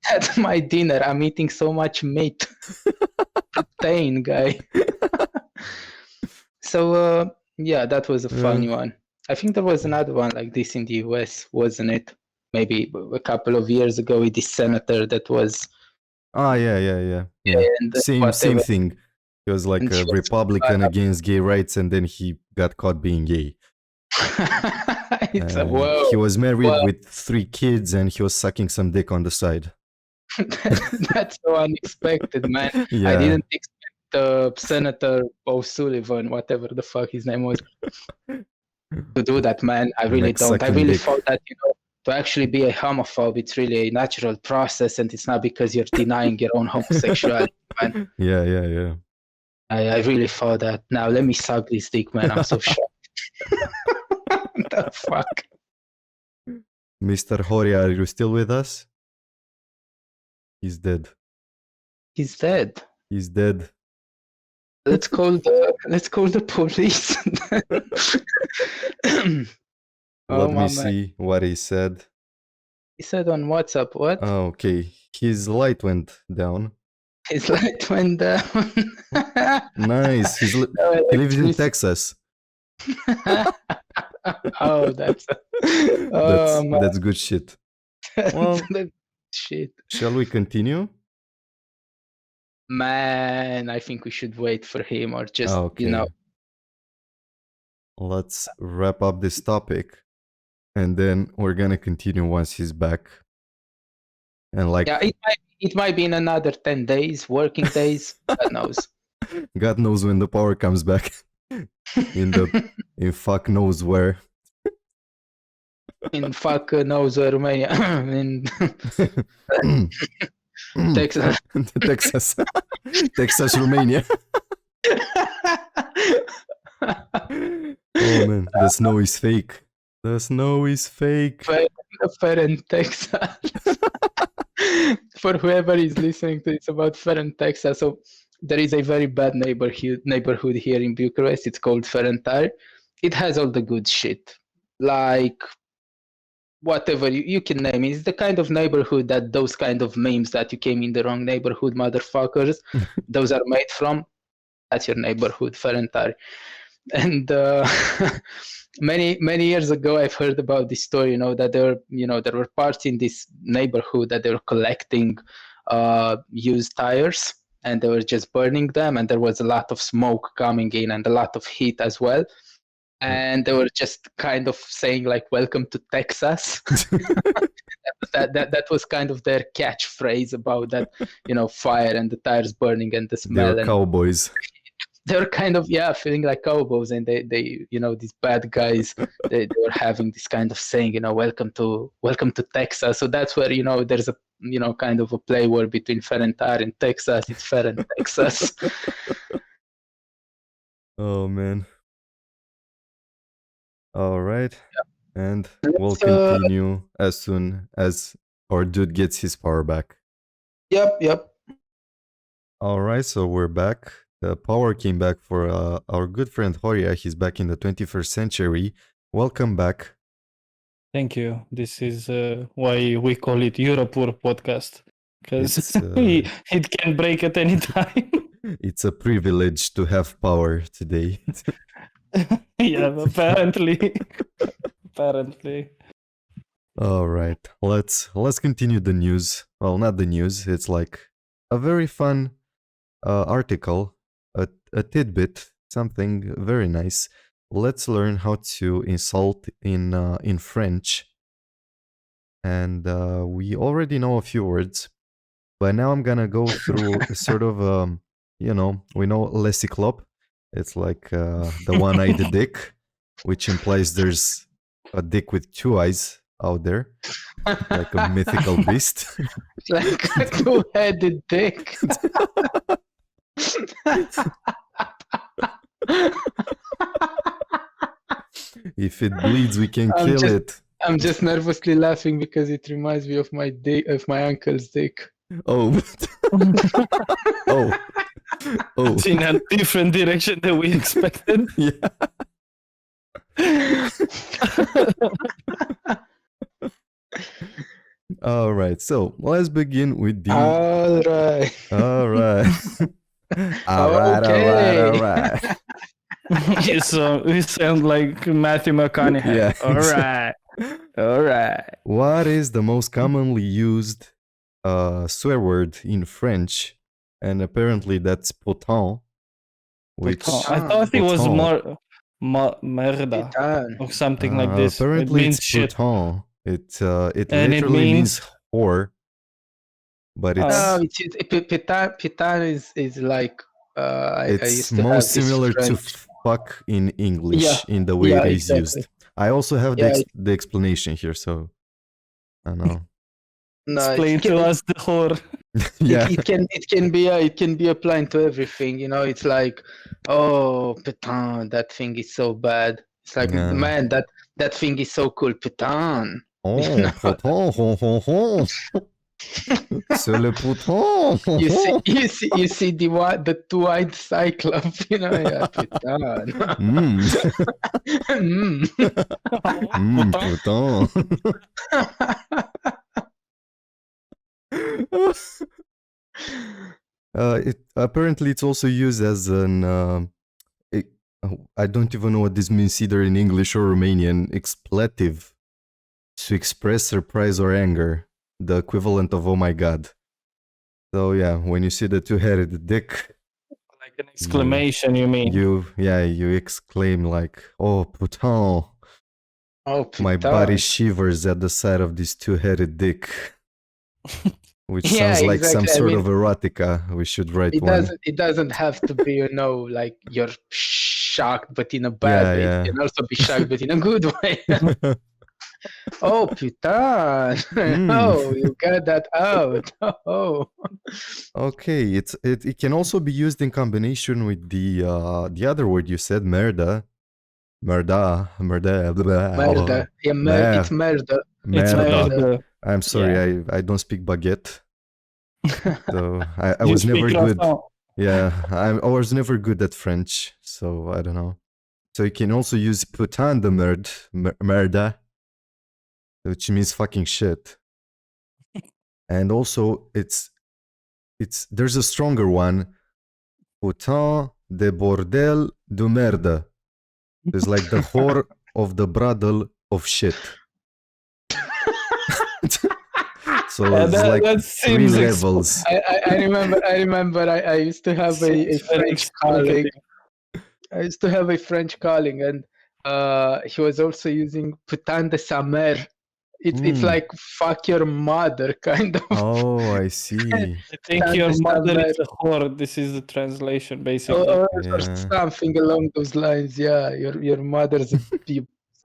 Speaker 3: That's my dinner. I'm eating so much meat. Protein, guy. So, that was a funny one. I think there was another one like this in the US, wasn't it? Maybe a couple of years ago with this senator that was...
Speaker 2: yeah. Same thing. He was like a Republican against gay rights, and then he got caught being gay.
Speaker 3: It's a
Speaker 2: And
Speaker 3: whoa.
Speaker 2: he was married
Speaker 3: Whoa.
Speaker 2: with 3 kids, and he was sucking some dick on the side.
Speaker 3: That's so unexpected, man. I
Speaker 2: Yeah,
Speaker 3: didn't expect Senator O'Sullivan, whatever the fuck his name was, to do that, man. I really don't. I
Speaker 2: sucking
Speaker 3: really
Speaker 2: dick.
Speaker 3: thought that, to actually be a homophobe, it's really a natural process, and it's not because you're denying your own homosexuality, man.
Speaker 2: Yeah.
Speaker 3: I really thought that. Now let me suck this dick, man. I'm so shocked. What the fuck?
Speaker 2: Mr. Horia, are you still with us? He's dead.
Speaker 3: He's dead.
Speaker 2: He's dead.
Speaker 3: Let's call the police.
Speaker 2: Let
Speaker 3: my
Speaker 2: me see what he said.
Speaker 3: He said on WhatsApp, what?
Speaker 2: Oh, okay. His light went down.
Speaker 3: His light went down.
Speaker 2: Nice. He lives in Texas.
Speaker 3: Oh, that's
Speaker 2: That's good shit. Well,
Speaker 3: shit.
Speaker 2: Shall we continue?
Speaker 3: Man, I think we should wait for him, or just
Speaker 2: Okay. Let's wrap up this topic, and then we're gonna continue once he's back. And like,
Speaker 3: yeah, it might be in another 10 days, working days. God knows.
Speaker 2: God knows when the power comes back. in fuck knows where.
Speaker 3: In fuck knows where, Romania. In Texas.
Speaker 2: Texas, Romania. Oh man, the snow is fake. The snow is fake.
Speaker 3: Ferent, Texas. For whoever is listening to, it's about Ferent, Texas. So there is a very bad neighborhood here in Bucharest. It's called Ferentar. It has all the good shit, like whatever you can name it. It's the kind of neighborhood that those kind of memes that you came in the wrong neighborhood, motherfuckers, those are made from. That's your neighborhood, Ferentar. And many years ago, I've heard about this story. That there were parts in this neighborhood that they were collecting used tires, and they were just burning them, and there was a lot of smoke coming in and a lot of heat as well. And they were just kind of saying like, "Welcome to Texas." that was kind of their catchphrase about that, fire and the tires burning and the smell.
Speaker 2: They're cowboys.
Speaker 3: They're kind of feeling like cowboys, and they these bad guys, they were having this kind of saying, welcome to Texas. So that's where there's a kind of a play word between Ferentar and Texas. It's Ferent, Texas.
Speaker 2: Oh man. All right. Yeah. And we'll continue as soon as our dude gets his power back.
Speaker 3: Yep.
Speaker 2: All right, so we're back. The power came back for our good friend Horia. He's back in the 21st century. Welcome back.
Speaker 1: Thank you. This is why we call it Europoor podcast, because it can break at any time.
Speaker 2: It's a privilege to have power today.
Speaker 1: Yeah, apparently.
Speaker 2: All right, let's continue the news. Well, not the news. It's like a very fun article, a tidbit, something very nice. Let's learn how to insult in French. And we already know a few words, but now I'm gonna go through sort of we know le cyclope. It's like the one-eyed dick, which implies there's a dick with 2 eyes out there, like a mythical beast.
Speaker 3: Like a 2-headed dick.
Speaker 2: If it bleeds, we can kill it.
Speaker 3: I'm just nervously laughing because it reminds me of my uncle's dick.
Speaker 2: Oh. Oh.
Speaker 1: It's in a different direction than we expected.
Speaker 2: Yeah. All right, so let's begin with the.
Speaker 3: All right.
Speaker 2: All right.
Speaker 1: You sound like Matthew McConaughey.
Speaker 2: Yeah.
Speaker 1: All right.
Speaker 2: What is the most commonly used swear word in French? And apparently that's potent. Which
Speaker 1: I thought it was more. merda
Speaker 3: Putain.
Speaker 1: or something like this. It
Speaker 2: Apparently,
Speaker 1: means
Speaker 2: it's
Speaker 1: shit.
Speaker 2: putain. It
Speaker 1: And it
Speaker 2: literally means
Speaker 1: means
Speaker 2: whore, but
Speaker 1: Oh.
Speaker 3: No,
Speaker 2: it's
Speaker 3: Putain is like I
Speaker 2: it's
Speaker 3: used to
Speaker 2: most
Speaker 3: have this
Speaker 2: similar to
Speaker 3: French.
Speaker 2: fuck in English
Speaker 3: Yeah,
Speaker 2: in the way
Speaker 3: yeah,
Speaker 2: it is
Speaker 3: exactly.
Speaker 2: used. I also have
Speaker 3: Yeah,
Speaker 2: the explanation here, so I don't know.
Speaker 3: No,
Speaker 1: explain to us the whore.
Speaker 2: Yeah,
Speaker 3: it can be applying to everything. You know, it's like, oh, putain, that thing is so bad. It's like,
Speaker 2: yeah.
Speaker 3: man, that thing is so cool, putain.
Speaker 2: Oh, putain, hon, hon, hon. C'est le putain. Hon,
Speaker 3: You see,
Speaker 2: hon.
Speaker 3: you see the two-eyed cyclops. You know, yeah, putain.
Speaker 2: Mm.
Speaker 3: Mm.
Speaker 2: Putain. Apparently it's also used as an I don't even know what this means either in English or Romanian. Expletive, to express surprise or anger, the equivalent of oh my god. So yeah, when you see the two-headed dick,
Speaker 1: Like an exclamation, you mean?
Speaker 2: you exclaim like, oh putain.
Speaker 3: Oh,
Speaker 2: My body
Speaker 3: putain.
Speaker 2: shivers at the sight of this two-headed dick. Which
Speaker 3: Yeah,
Speaker 2: sounds like some
Speaker 3: exactly. I
Speaker 2: sort
Speaker 3: mean,
Speaker 2: of erotica. We should write
Speaker 3: it
Speaker 2: one.
Speaker 3: doesn't have to be, you know, like you're shocked but in a bad
Speaker 2: Yeah,
Speaker 3: way.
Speaker 2: yeah.
Speaker 3: It can also be shocked but in a good way. Oh, putain. Oh, you got that out. Oh.
Speaker 2: Okay, it can also be used in combination with the other word you said, merda. Merda. Blah, blah,
Speaker 3: Merda. Yeah,
Speaker 2: mer-
Speaker 3: it's merda.
Speaker 1: It's
Speaker 2: merda.
Speaker 1: merda.
Speaker 2: I'm sorry,
Speaker 1: Yeah.
Speaker 2: I don't speak baguette. So I
Speaker 1: You
Speaker 2: was never
Speaker 1: speak
Speaker 2: good.
Speaker 1: croissant.
Speaker 2: Yeah, I was never good at French, so I don't know. So you can also use putain de merda, which means fucking shit. And also there's a stronger one, putain de bordel de merde. It's like the whore of the brothel of shit. So it's like
Speaker 1: that
Speaker 2: 3
Speaker 1: seems
Speaker 2: levels.
Speaker 3: I remember I used to have a
Speaker 1: seems very
Speaker 3: French colleague.
Speaker 1: explicative.
Speaker 3: I used to have a French colleague, and he was also using putain de sa mère. It's like fuck your mother, kind of.
Speaker 2: Oh, I see.
Speaker 1: I think
Speaker 3: Putain
Speaker 1: your
Speaker 3: de sa
Speaker 1: mother
Speaker 3: mère.
Speaker 1: is a whore. This is the translation, basically.
Speaker 3: Or
Speaker 2: Yeah.
Speaker 3: something along those lines. Yeah, your mother's a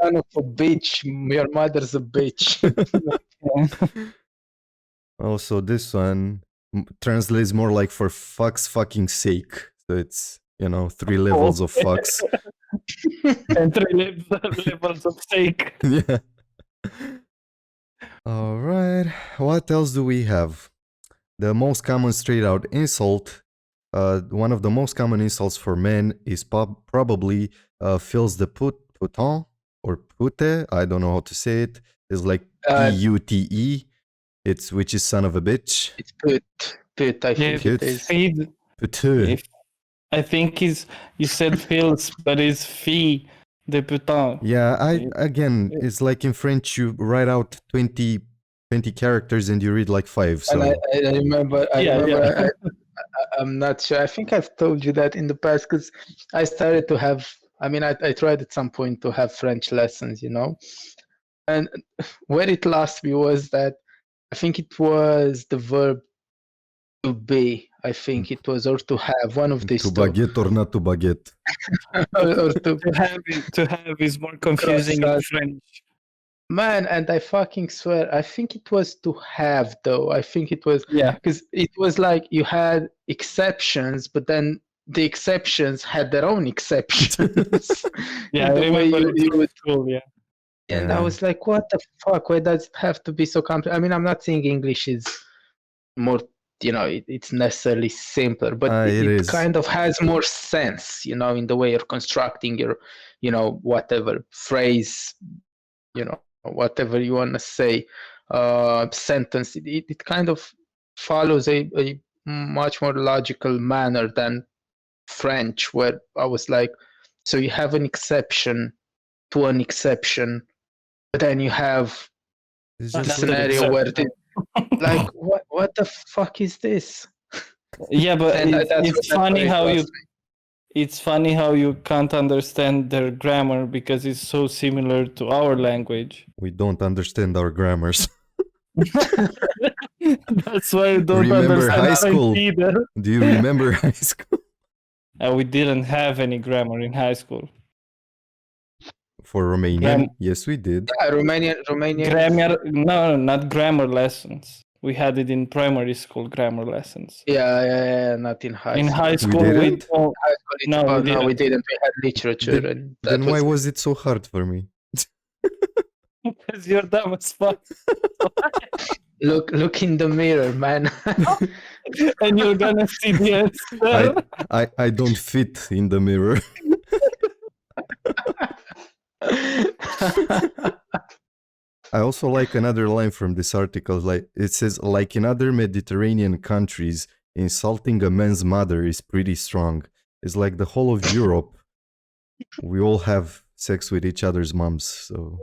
Speaker 3: son of a bitch. Your mother's a bitch.
Speaker 2: Also, this one translates more like for fuck's fucking sake. So it's, 3 levels of fucks.
Speaker 1: And 3 levels of sake.
Speaker 2: Yeah. All right. What else do we have? The most common straight out insult. One of the most common insults for men is probably fills the putain or pute. I don't know how to say it. It's like P-U-T-E. It's which is son of a bitch.
Speaker 3: It's put. I think it is.
Speaker 1: Feed.
Speaker 2: Pute.
Speaker 1: I think you said fills, but it's fille de putain.
Speaker 2: Yeah, it's like in French, you write out 20 characters and you read like 5. So
Speaker 3: And I remember.
Speaker 1: Yeah.
Speaker 3: I'm not sure. I think I've told you that in the past because I started to have. I mean, I tried at some point to have French lessons, and where it lost me was that I think it was the verb to be. I think it was or to have, one of these
Speaker 2: to
Speaker 3: two.
Speaker 2: baguette or not to baguette.
Speaker 3: or
Speaker 1: To have is more confusing in French.
Speaker 3: Man, and I fucking swear, I think it was to have though. I think it was because it was like you had exceptions, but then the exceptions had their own exceptions.
Speaker 1: Yeah, I remember you would school, yeah.
Speaker 3: And I was like, what the fuck? Why does it have to be so complex? I mean, I'm not saying English is more, it's necessarily simpler, but it kind of has more sense, in the way you're constructing your, whatever phrase, whatever you want to say, sentence. It kind of follows a much more logical manner than French, where I was like, so you have an exception to an exception, but then you have a scenario where like what the fuck is this?
Speaker 1: Yeah, but it's funny how it's funny how you can't understand their grammar because it's so similar to our language.
Speaker 2: We don't understand our grammars.
Speaker 1: That's why I don't
Speaker 2: Remember
Speaker 1: understand
Speaker 2: high school?
Speaker 1: French either.
Speaker 2: Do you remember high school?
Speaker 1: We didn't have any grammar in high school.
Speaker 2: For Romanian? Yes, we did.
Speaker 3: Yeah, Romanian.
Speaker 1: Grammar? No, not grammar lessons. We had it in primary school, grammar lessons.
Speaker 3: Yeah, not in high
Speaker 1: In
Speaker 3: school.
Speaker 1: high school,
Speaker 2: didn't?
Speaker 1: don't.
Speaker 3: High school,
Speaker 1: No, we
Speaker 3: no, we
Speaker 1: didn't.
Speaker 3: didn't. We had literature, and that
Speaker 2: Then why was it so hard for me?
Speaker 1: Because you're dumb as fuck.
Speaker 3: Look in the mirror, man.
Speaker 1: And you're gonna see the answer.
Speaker 2: I don't fit in the mirror. I also like another line from this article. Like it says, like in other Mediterranean countries, insulting a man's mother is pretty strong. It's like the whole of Europe. We all have sex with each other's moms. So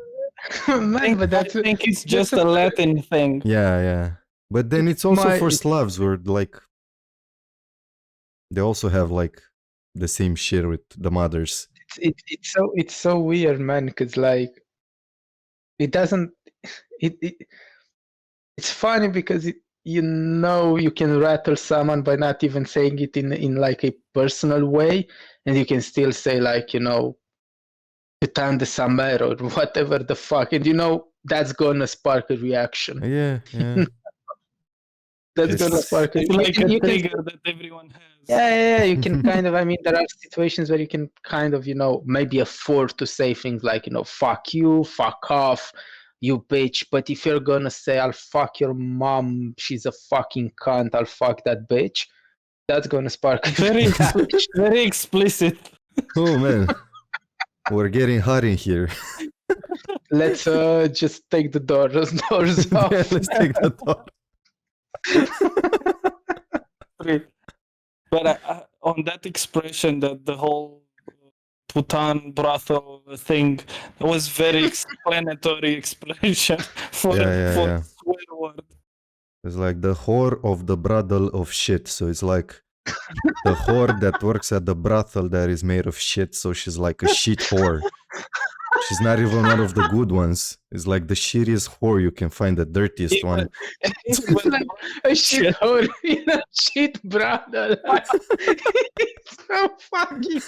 Speaker 3: Man, but
Speaker 1: I think it's just a Latin thing.
Speaker 2: yeah. But then it's also
Speaker 3: My-
Speaker 2: for Slavs, where like they also have like the same shit with the mothers.
Speaker 3: it's so weird, man, because like it doesn't it's funny because you can rattle someone by not even saying it in like a personal way, and you can still say like, putain de sa mère or whatever the fuck, and that's gonna spark a reaction.
Speaker 2: Yeah.
Speaker 3: That's
Speaker 2: It's-
Speaker 3: gonna spark
Speaker 1: It's like a trigger that everyone has.
Speaker 3: Yeah, you can kind of, there are situations where you can kind of, maybe afford to say things like, fuck you, fuck off, you bitch. But if you're gonna say, I'll fuck your mom, she's a fucking cunt, I'll fuck that bitch, that's gonna spark
Speaker 1: Very, very explicit.
Speaker 2: Oh man, we're getting hot in here.
Speaker 3: Let's just take the doors off.
Speaker 2: Yeah, let's take the door.
Speaker 1: But on that expression, that the whole putan brothel thing was very explanatory expression for
Speaker 2: Yeah.
Speaker 1: swear word.
Speaker 2: It's like the whore of the brothel of shit. So it's like the whore that works at the brothel that is made of shit. So she's like a shit whore. She's not even one of the good ones. It's like the shittiest whore you can find, the dirtiest one.
Speaker 3: It's like a shit hole in a shit brother. It's so fucking.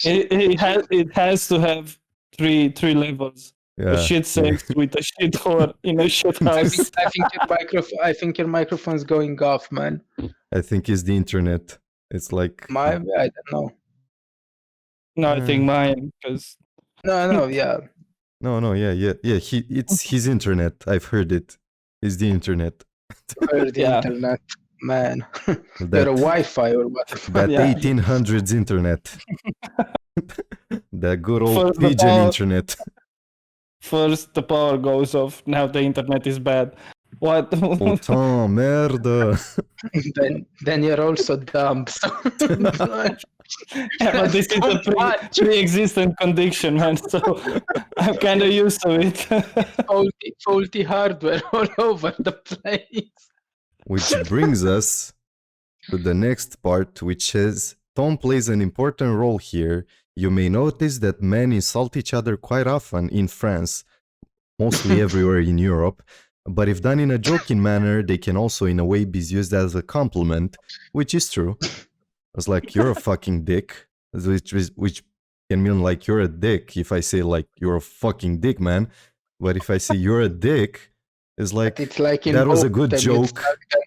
Speaker 1: It has to have three levels.
Speaker 2: Yeah.
Speaker 1: A shit sex with a shit whore in a shit house.
Speaker 3: I think your microphone's going off, man.
Speaker 2: I think it's the internet. It's like
Speaker 3: I don't know.
Speaker 1: No, I think mine, because
Speaker 3: No, yeah.
Speaker 2: no, yeah. It's his internet. I've heard it. It's the internet.
Speaker 3: The
Speaker 1: Yeah.
Speaker 3: internet, man. You're
Speaker 2: That,
Speaker 3: a Wi-Fi or what?
Speaker 2: that
Speaker 1: Yeah.
Speaker 2: 1800s internet. That good old
Speaker 1: For the
Speaker 2: pigeon
Speaker 1: power-
Speaker 2: internet.
Speaker 1: first the power goes off. Now the internet is bad. What?
Speaker 2: Putain, merde.
Speaker 3: then you're also dumb. So
Speaker 1: Yeah, but this is a pre-existent condition, man. So I'm kind of used to it.
Speaker 3: faulty hardware all over the place.
Speaker 2: Which brings us to the next part, which says tone plays an important role here. You may notice that men insult each other quite often in France, mostly everywhere in Europe. But if done in a joking manner, they can also in a way be used as a compliment, which is true. It's like, you're a fucking dick, which can mean like you're a dick if I say like you're a fucking dick, man. But if I say you're a dick, it's like,
Speaker 3: It's like in
Speaker 2: that was a
Speaker 3: both
Speaker 2: good
Speaker 3: them, you
Speaker 2: joke.
Speaker 3: start them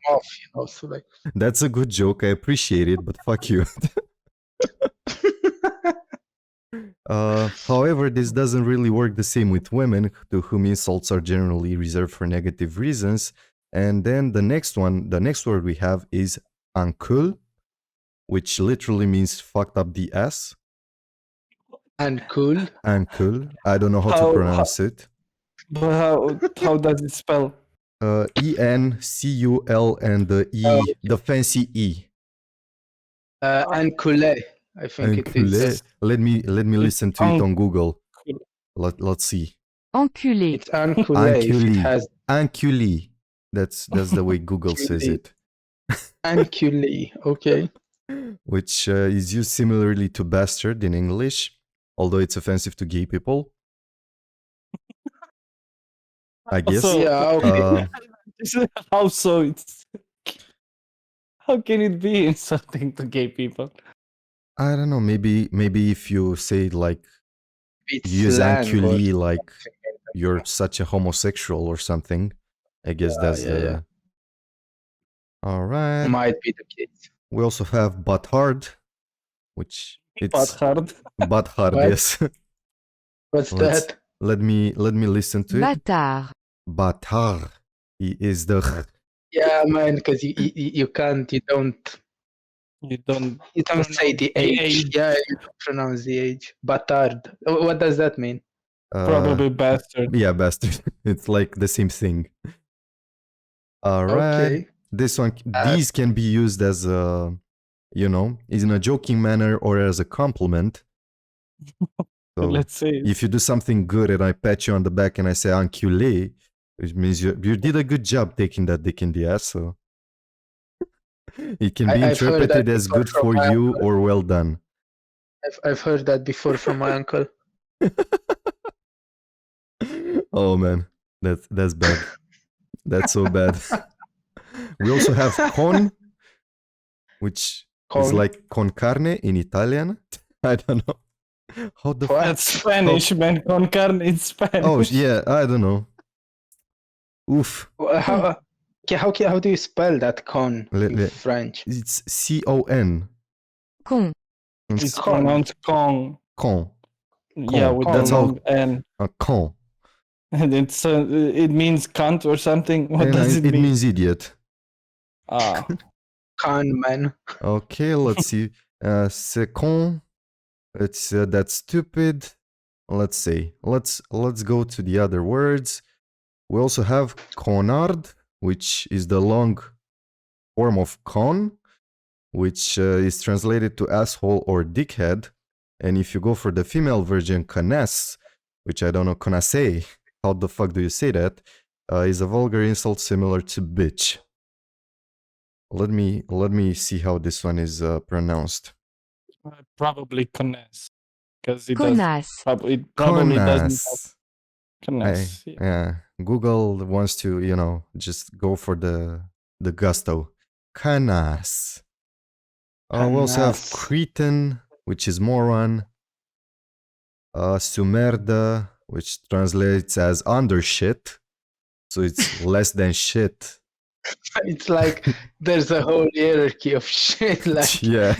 Speaker 3: off, so like.
Speaker 2: That's a good joke. I appreciate it, but fuck you. However, this doesn't really work the same with women, to whom insults are generally reserved for negative reasons. And then the next word we have is encul, which literally means fucked up the ass.
Speaker 3: And cool.
Speaker 2: Encul. I don't know how to pronounce it.
Speaker 1: But how does it spell?
Speaker 2: E-N-C-U-L and the E,
Speaker 3: Oh.
Speaker 2: the fancy E.
Speaker 3: And coulet, I think it
Speaker 2: Enculé.
Speaker 3: is.
Speaker 2: Let me listen to it on Google. Let's see.
Speaker 4: Enculé.
Speaker 3: It's unculé. If it
Speaker 2: Enculé.
Speaker 3: has
Speaker 2: Enculé. That's the way Google says
Speaker 3: Enculé.
Speaker 2: it.
Speaker 3: Anculé. Okay.
Speaker 2: which is used similarly to bastard in English, although it's offensive to gay people. I guess.
Speaker 1: So,
Speaker 3: Yeah. Okay.
Speaker 1: how so? How can it be insulting to gay people?
Speaker 2: I don't know. Maybe if you say like
Speaker 3: It's
Speaker 2: you use
Speaker 3: slang or
Speaker 2: anculé, like
Speaker 3: something like that.
Speaker 2: you're such a homosexual or something. I guess that's
Speaker 3: yeah, yeah.
Speaker 2: All right.
Speaker 3: Might be the case.
Speaker 2: We also have butthard, which
Speaker 1: But
Speaker 2: it's
Speaker 1: hard.
Speaker 2: butthard.
Speaker 3: What?
Speaker 2: Yes.
Speaker 3: What's
Speaker 2: Let's-
Speaker 3: that?
Speaker 2: Let me listen to it.
Speaker 4: Bâtard.
Speaker 2: Bâtard. He is the
Speaker 3: Yeah, man, because you can't, you don't
Speaker 1: You don't
Speaker 3: say the age. Yeah, you don't pronounce the age. Batard. What does that mean?
Speaker 1: probably bastard.
Speaker 2: yeah, bastard. It's like the same thing. All right.
Speaker 3: Okay.
Speaker 2: This one, these can be used as a, is in a joking manner or as a compliment. So
Speaker 1: Let's say
Speaker 2: if you do something good and I pat you on the back and I say enculé, which means you did a good job taking that dick in the ass. So it can be
Speaker 3: I've heard
Speaker 2: interpreted
Speaker 3: that
Speaker 2: as
Speaker 3: before
Speaker 2: good
Speaker 3: from
Speaker 2: for
Speaker 3: my
Speaker 2: you
Speaker 3: uncle.
Speaker 2: or well done.
Speaker 3: I've heard that before from my uncle.
Speaker 2: Oh man, that's bad. That's so bad. We also have con, which is
Speaker 3: Con.
Speaker 2: like con carne in Italian. I don't know. How the
Speaker 3: What?
Speaker 1: that's Spanish, man. Con carne in Spanish.
Speaker 2: Oh yeah, I don't know. Oof.
Speaker 3: How do you spell that con in
Speaker 2: Le-
Speaker 3: French?
Speaker 2: It's C-O-N.
Speaker 4: Con.
Speaker 1: It's
Speaker 3: con.
Speaker 1: pronounced con.
Speaker 2: Con.
Speaker 1: Yeah, with
Speaker 2: That's
Speaker 1: the
Speaker 2: how-
Speaker 1: long N.
Speaker 2: Con.
Speaker 1: And it means cunt or something. What
Speaker 2: And
Speaker 1: does
Speaker 2: it
Speaker 1: it mean?
Speaker 2: means idiot.
Speaker 1: Ah,
Speaker 3: Con, man.
Speaker 2: Okay, let's see. C'est con. It's that's stupid. Let's see. Let's go to the other words. We also have connard, which is the long form of con, which is translated to asshole or dickhead. And if you go for the female version, connasse, which I don't know, connasse, how the fuck do you say that? Is a vulgar insult similar to bitch. Let me see how this one is pronounced.
Speaker 1: probably connasse. Because it
Speaker 4: Connasse.
Speaker 1: it probably doesn't have
Speaker 2: Connasse.
Speaker 1: connasse. Yeah.
Speaker 2: Yeah, Google wants to, just go for the gusto. Connasse. We also have
Speaker 3: Connasse.
Speaker 2: cretin, which is moron. Sumerda, which translates as under shit. So it's less than shit.
Speaker 3: It's like there's a whole hierarchy of shit. Like
Speaker 2: Yeah.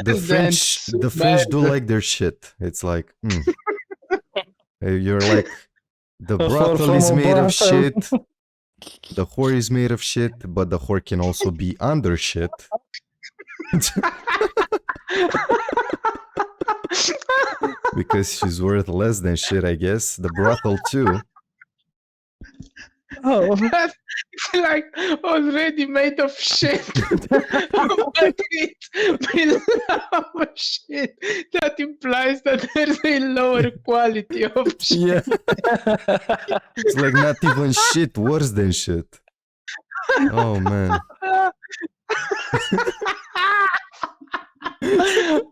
Speaker 2: The
Speaker 3: then
Speaker 2: French do
Speaker 3: Sumerda.
Speaker 2: like their shit. It's like, you're like, the
Speaker 1: For
Speaker 2: brothel is made of
Speaker 1: brothel.
Speaker 2: shit. The whore is made of shit, but the whore can also be under shit. Because she's worth less than shit, I guess. The brothel too.
Speaker 1: Oh,
Speaker 3: It's like already made of shit. But it's below shit. That implies that there's a lower quality of shit.
Speaker 2: Yeah. It's like not even shit, worse than shit. Oh man.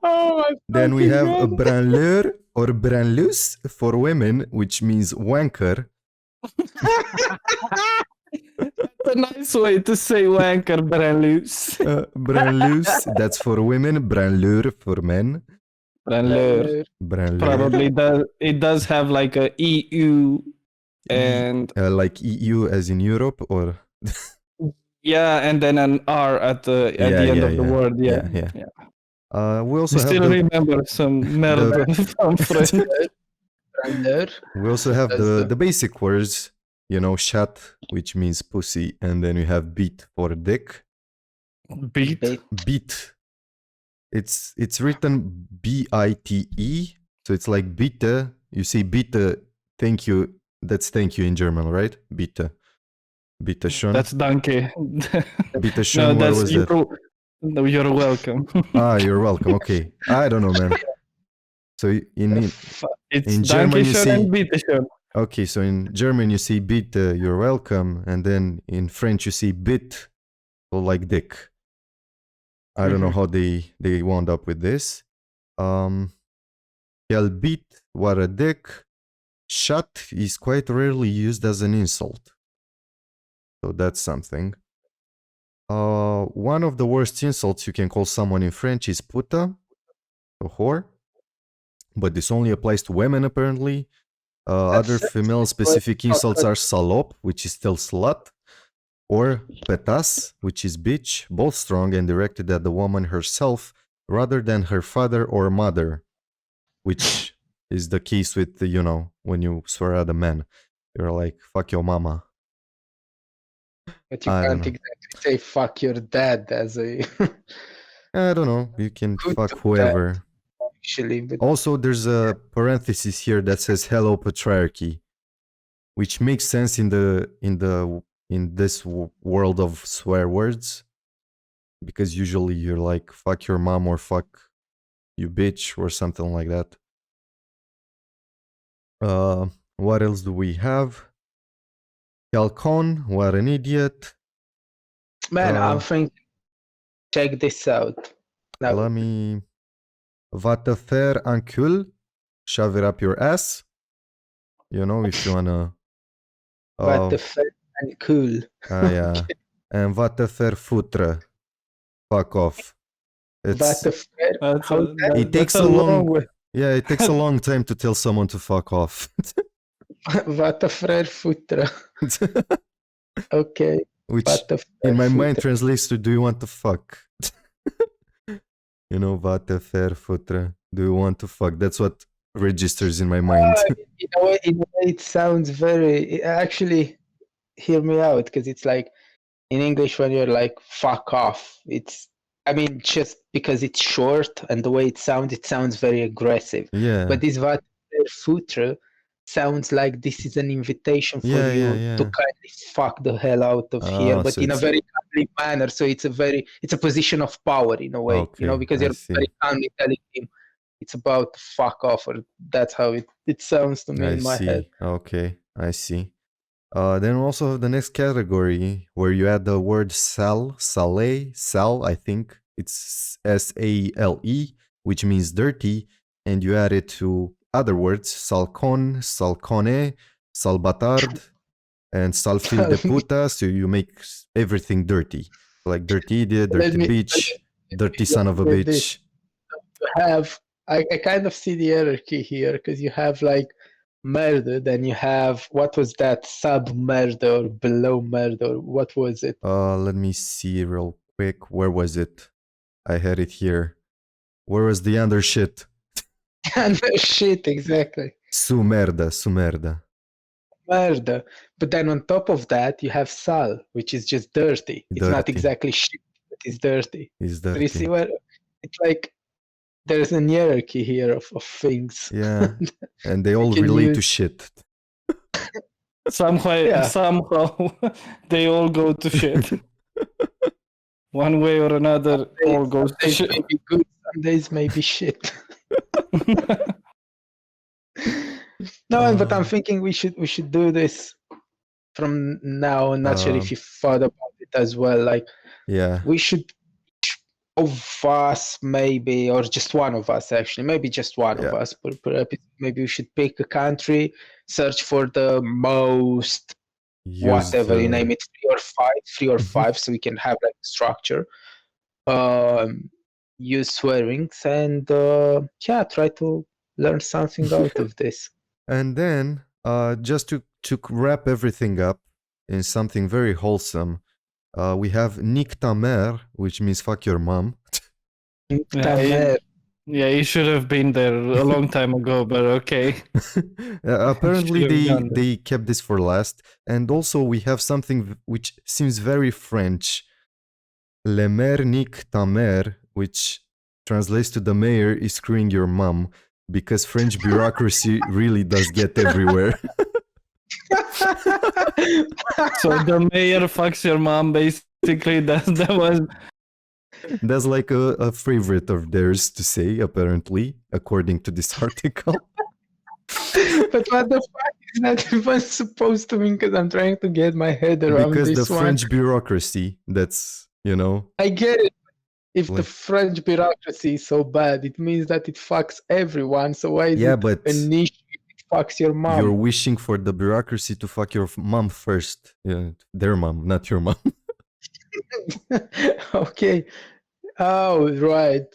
Speaker 3: Oh my
Speaker 2: Then we have a
Speaker 3: fucking God.
Speaker 2: branleur or branlus for women, which means wanker.
Speaker 1: a nice way to say wanker, Branlus.
Speaker 2: Branlus, that's for women. Branleur for men.
Speaker 1: Branleur.
Speaker 2: Branleur.
Speaker 1: Probably it does have like a EU and
Speaker 2: like EU as in Europe, or
Speaker 1: yeah, and then an R at the end of the word. Yeah.
Speaker 2: we also
Speaker 1: I
Speaker 2: have
Speaker 1: still remember some merde from French.
Speaker 3: Brander.
Speaker 2: we also have
Speaker 3: That's
Speaker 2: the basic words, chat, which means pussy, and then we have beat for dick.
Speaker 1: Beat.
Speaker 2: Beat. It's written B-I-T-E, so it's like bitte. You say bitte, thank you. That's thank you in German, right? Bitte. Bitte schön.
Speaker 1: That's danke.
Speaker 2: Bitte schön.
Speaker 1: No,
Speaker 2: What
Speaker 1: that's
Speaker 2: was that?
Speaker 1: No, you're welcome.
Speaker 2: You're welcome. Okay. I don't know, man. So
Speaker 1: It's
Speaker 2: in German you
Speaker 1: danke schön
Speaker 2: say-
Speaker 1: and bitte schön.
Speaker 2: okay, so in German you say bitte, you're welcome, and then in French you say bit, So like dick. I don't know how they wound up with this. Quel beat, what a dick. Shut is quite rarely used as an insult. So that's something. One of the worst insults you can call someone in French is puta, a whore. But this only applies to women apparently. Other female-specific insults are salope, which is still slut, or pétasse, which is bitch, both strong and directed at the woman herself rather than her father or mother, which is the case with, you know, when you swear at a man. You're like, fuck your mama.
Speaker 3: But you
Speaker 2: I don't
Speaker 3: can't
Speaker 2: know.
Speaker 3: exactly say fuck your dad as a
Speaker 2: I don't know. You can
Speaker 3: Good
Speaker 2: fuck
Speaker 3: to that.
Speaker 2: whoever.
Speaker 3: actually, but
Speaker 2: Also, there's a parenthesis here that says hello patriarchy, which makes sense in this world of swear words, because usually you're like fuck your mom or fuck you bitch or something like that. What else do we have? Calcon, what an idiot.
Speaker 3: man, I'm
Speaker 2: Uh,
Speaker 3: thinking, check this out. Now,
Speaker 2: Let me. Va te faire un cul, shove it up your ass. You know, if you wanna.
Speaker 3: what the fuck and cool.
Speaker 2: Yeah. And va te faire foutre. Fuck off.
Speaker 3: What the fuck?
Speaker 1: That's
Speaker 3: How
Speaker 2: It takes
Speaker 1: that's
Speaker 2: a long.
Speaker 1: way.
Speaker 2: Yeah, it takes a long time to tell someone to fuck off.
Speaker 3: what the frère foutre? Okay.
Speaker 2: Which
Speaker 3: What the
Speaker 2: in my mind
Speaker 3: foutre?
Speaker 2: translates to do you want to fuck? You know, va te faire foutre. Do you want to fuck? That's what registers in my mind.
Speaker 3: In a way, it sounds very. Actually, hear me out, because it's like in English when you're like fuck off. I mean, just because it's short and the way it sounds very aggressive.
Speaker 2: Yeah.
Speaker 3: But this what foutre sounds like this is an invitation for
Speaker 2: Yeah,
Speaker 3: you
Speaker 2: yeah,
Speaker 3: to
Speaker 2: yeah.
Speaker 3: kindly fuck the hell out of here,
Speaker 2: Oh,
Speaker 3: but
Speaker 2: so
Speaker 3: in a
Speaker 2: it's
Speaker 3: very kindly manner. So it's a position of power in a way,
Speaker 2: okay.
Speaker 3: because
Speaker 2: I
Speaker 3: you're
Speaker 2: see.
Speaker 3: very kindly telling him it's about to fuck off, or that's how it sounds to me
Speaker 2: I
Speaker 3: in my
Speaker 2: see.
Speaker 3: head.
Speaker 2: Okay, I see. Then we also have the next category where you add the word sale, I think it's SALE, which means dirty, and you add it to other words, salcon, salcone, salbatard, and salfil de puta, so you make everything dirty. Like dirty idiot,
Speaker 3: Let
Speaker 2: dirty
Speaker 3: me
Speaker 2: bitch, dirty son of a
Speaker 3: with this.
Speaker 2: bitch.
Speaker 3: You have I kind of see the hierarchy here, because you have like murder, then you have what was that, sub murder or below murder, what was it?
Speaker 2: Let me see real quick. Where was it? I had it here. Where was the under shit?
Speaker 3: Shit, exactly.
Speaker 2: Su merda, su merda.
Speaker 3: Murder. But then on top of that you have sal, which is just dirty. It's not
Speaker 2: Dirty.
Speaker 3: exactly shit, but it's dirty.
Speaker 2: Is
Speaker 3: So you see
Speaker 2: dirty.
Speaker 3: where it's like there's a hierarchy here of things.
Speaker 2: Yeah. And they all
Speaker 3: can
Speaker 2: relate to
Speaker 3: use.
Speaker 2: shit.
Speaker 1: Somehow,
Speaker 3: Yeah.
Speaker 1: somehow they all go to shit. One way or another, all goes to
Speaker 3: Some days
Speaker 1: shit.
Speaker 3: may be good, some days may be shit. No, but I'm thinking we should do this from now. I'm not sure if you thought about it as well. Like,
Speaker 2: Yeah.
Speaker 3: we should, of us maybe, or just one of us actually, maybe just one of us per episode, maybe we should pick a country, search for the most whatever you name it, three or five, so we can have like structure. Use swearings and try to learn something out of this.
Speaker 2: And then, just to wrap everything up in something very wholesome, we have Nick ta mère, which means fuck your mom.
Speaker 1: Yeah, you should have been there a long time ago, but okay.
Speaker 2: Apparently
Speaker 1: Should have done
Speaker 2: they kept this for last. And also we have something which seems very French. Le maire nique ta mère, which translates to the mayor is screwing your mom, because French bureaucracy really does get everywhere.
Speaker 1: So the mayor fucks your mom, basically. That was.
Speaker 2: That's like a favorite of theirs to say, apparently, according to this article.
Speaker 3: But what the fuck is that even supposed to mean? Because I'm trying to get my head around
Speaker 2: because
Speaker 3: this
Speaker 2: the
Speaker 3: one.
Speaker 2: French bureaucracy, that's, you know?
Speaker 3: I get it. If the
Speaker 2: Like-
Speaker 3: French bureaucracy is so bad, it means that it fucks everyone. So why is
Speaker 2: Yeah,
Speaker 3: it
Speaker 2: but
Speaker 3: a niche if it fucks your mom?
Speaker 2: you're wishing for the bureaucracy to fuck your mom first. Yeah, their mom, not your mom.
Speaker 3: Okay. Oh, right.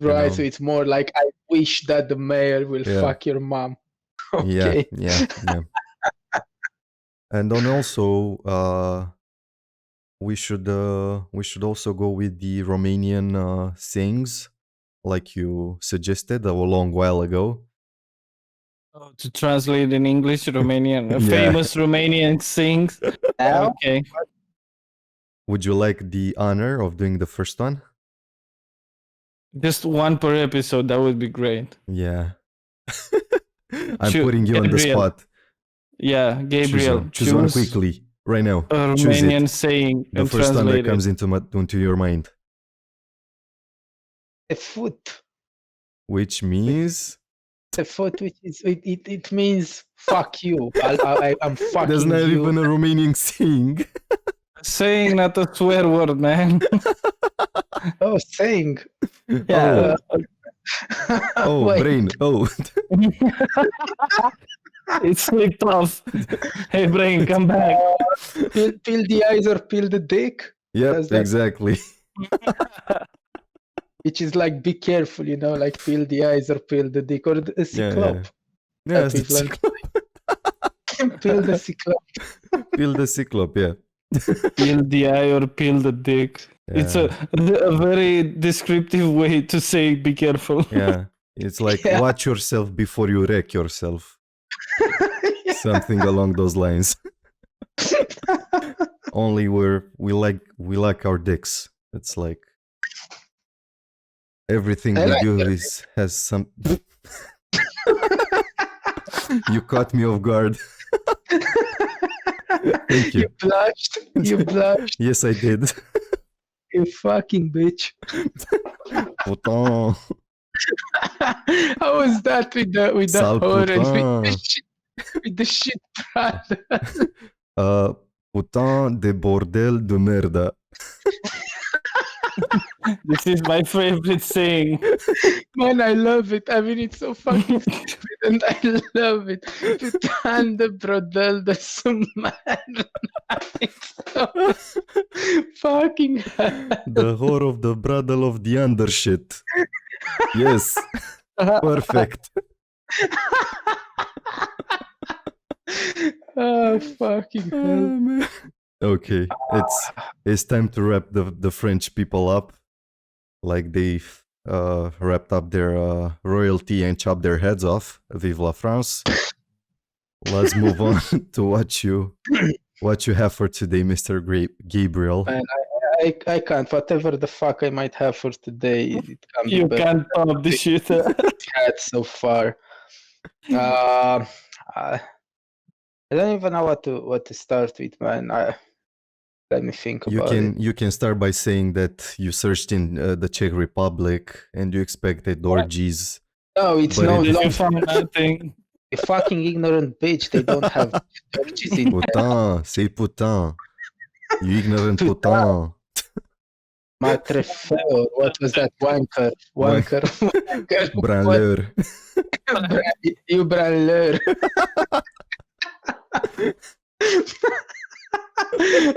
Speaker 2: You
Speaker 3: Right.
Speaker 2: know.
Speaker 3: So it's more like I wish that the mayor will
Speaker 2: Yeah.
Speaker 3: fuck your mom.
Speaker 2: Yeah,
Speaker 3: Okay.
Speaker 2: yeah. And then also, we should also go with the Romanian sayings, like you suggested a long while ago.
Speaker 1: Oh, to translate in English, Romanian,
Speaker 2: Yeah.
Speaker 1: famous Romanian sings.
Speaker 3: Now,
Speaker 1: Okay.
Speaker 2: Would you like the honor of doing the first one?
Speaker 1: Just one per episode. That would be great.
Speaker 2: Yeah. I'm
Speaker 1: Choo-
Speaker 2: putting you on the
Speaker 1: Gabriel.
Speaker 2: spot.
Speaker 1: Yeah, Gabriel.
Speaker 2: Choose one quickly, right now.
Speaker 1: A
Speaker 2: Choose it.
Speaker 1: Romanian saying
Speaker 2: The
Speaker 1: and
Speaker 2: first one that
Speaker 1: translate it.
Speaker 2: comes into your mind,
Speaker 3: a foot.
Speaker 2: which means
Speaker 3: A foot, which is it means fuck you. I'm fucking
Speaker 2: there's not
Speaker 3: you.
Speaker 2: even a Romanian saying.
Speaker 1: Saying, not a swear word, man.
Speaker 3: Oh, saying.
Speaker 1: Yeah.
Speaker 2: Oh,
Speaker 3: Wait,
Speaker 2: brain. Oh,
Speaker 1: It slipped off. Hey, brain, come back.
Speaker 3: peel the eyes or peel the dick,
Speaker 2: yep,
Speaker 3: Does that-
Speaker 2: exactly.
Speaker 3: which is like be careful, like peel the eyes or peel the dick or the cyclope.
Speaker 2: Yeah, it's the
Speaker 3: Equivalent.
Speaker 2: cyclope.
Speaker 3: Peel the cyclope.
Speaker 2: Peel the cyclope, yeah.
Speaker 1: Peel the eye or peel the dick. It's a very descriptive way to say be careful.
Speaker 2: Yeah. It's like
Speaker 3: Yeah.
Speaker 2: watch yourself before you wreck yourself. Something along those lines. Only we like our dicks. It's like everything
Speaker 3: I
Speaker 2: we
Speaker 3: like
Speaker 2: do
Speaker 3: your
Speaker 2: has some. You caught me off guard. Thank you.
Speaker 3: You blushed. You blushed.
Speaker 2: Yes, I did.
Speaker 3: You fucking bitch.
Speaker 2: Putain.
Speaker 3: How was that with the
Speaker 2: Sale
Speaker 3: horn and
Speaker 2: putain.
Speaker 3: with the shit brother?
Speaker 2: Putain de bordel de merda.
Speaker 1: This is my favorite saying.
Speaker 3: Man, I love it. I mean, it's so fucking stupid, and I love it. Putain de brodel de sumar. It's so fucking hell.
Speaker 2: The whore of the bradle of the undershit. Yes, perfect.
Speaker 3: Oh, fucking hell.
Speaker 2: Okay, it's time to wrap the French people up, like they wrapped up their royalty and chopped their heads off. Vive la France! Let's move on to what you have for today, Mr. Gabriel.
Speaker 3: Man, I can't. Whatever the fuck I might have for today, it can't be
Speaker 1: You
Speaker 3: better
Speaker 1: can't top the shit.
Speaker 3: had so far. I don't even know what to start with, man. Let me think about it.
Speaker 2: You can start by saying that you searched in the Czech Republic and you expected orgies.
Speaker 3: No, it's
Speaker 2: But
Speaker 3: no
Speaker 2: it-
Speaker 1: You
Speaker 3: longer
Speaker 1: found nothing.
Speaker 3: a fucking ignorant bitch. They don't have churches in
Speaker 2: Putain, say putain. You ignorant putain.
Speaker 3: Matrefort. What was that? Wanker. Wanker.
Speaker 2: Branleur.
Speaker 3: You branleur.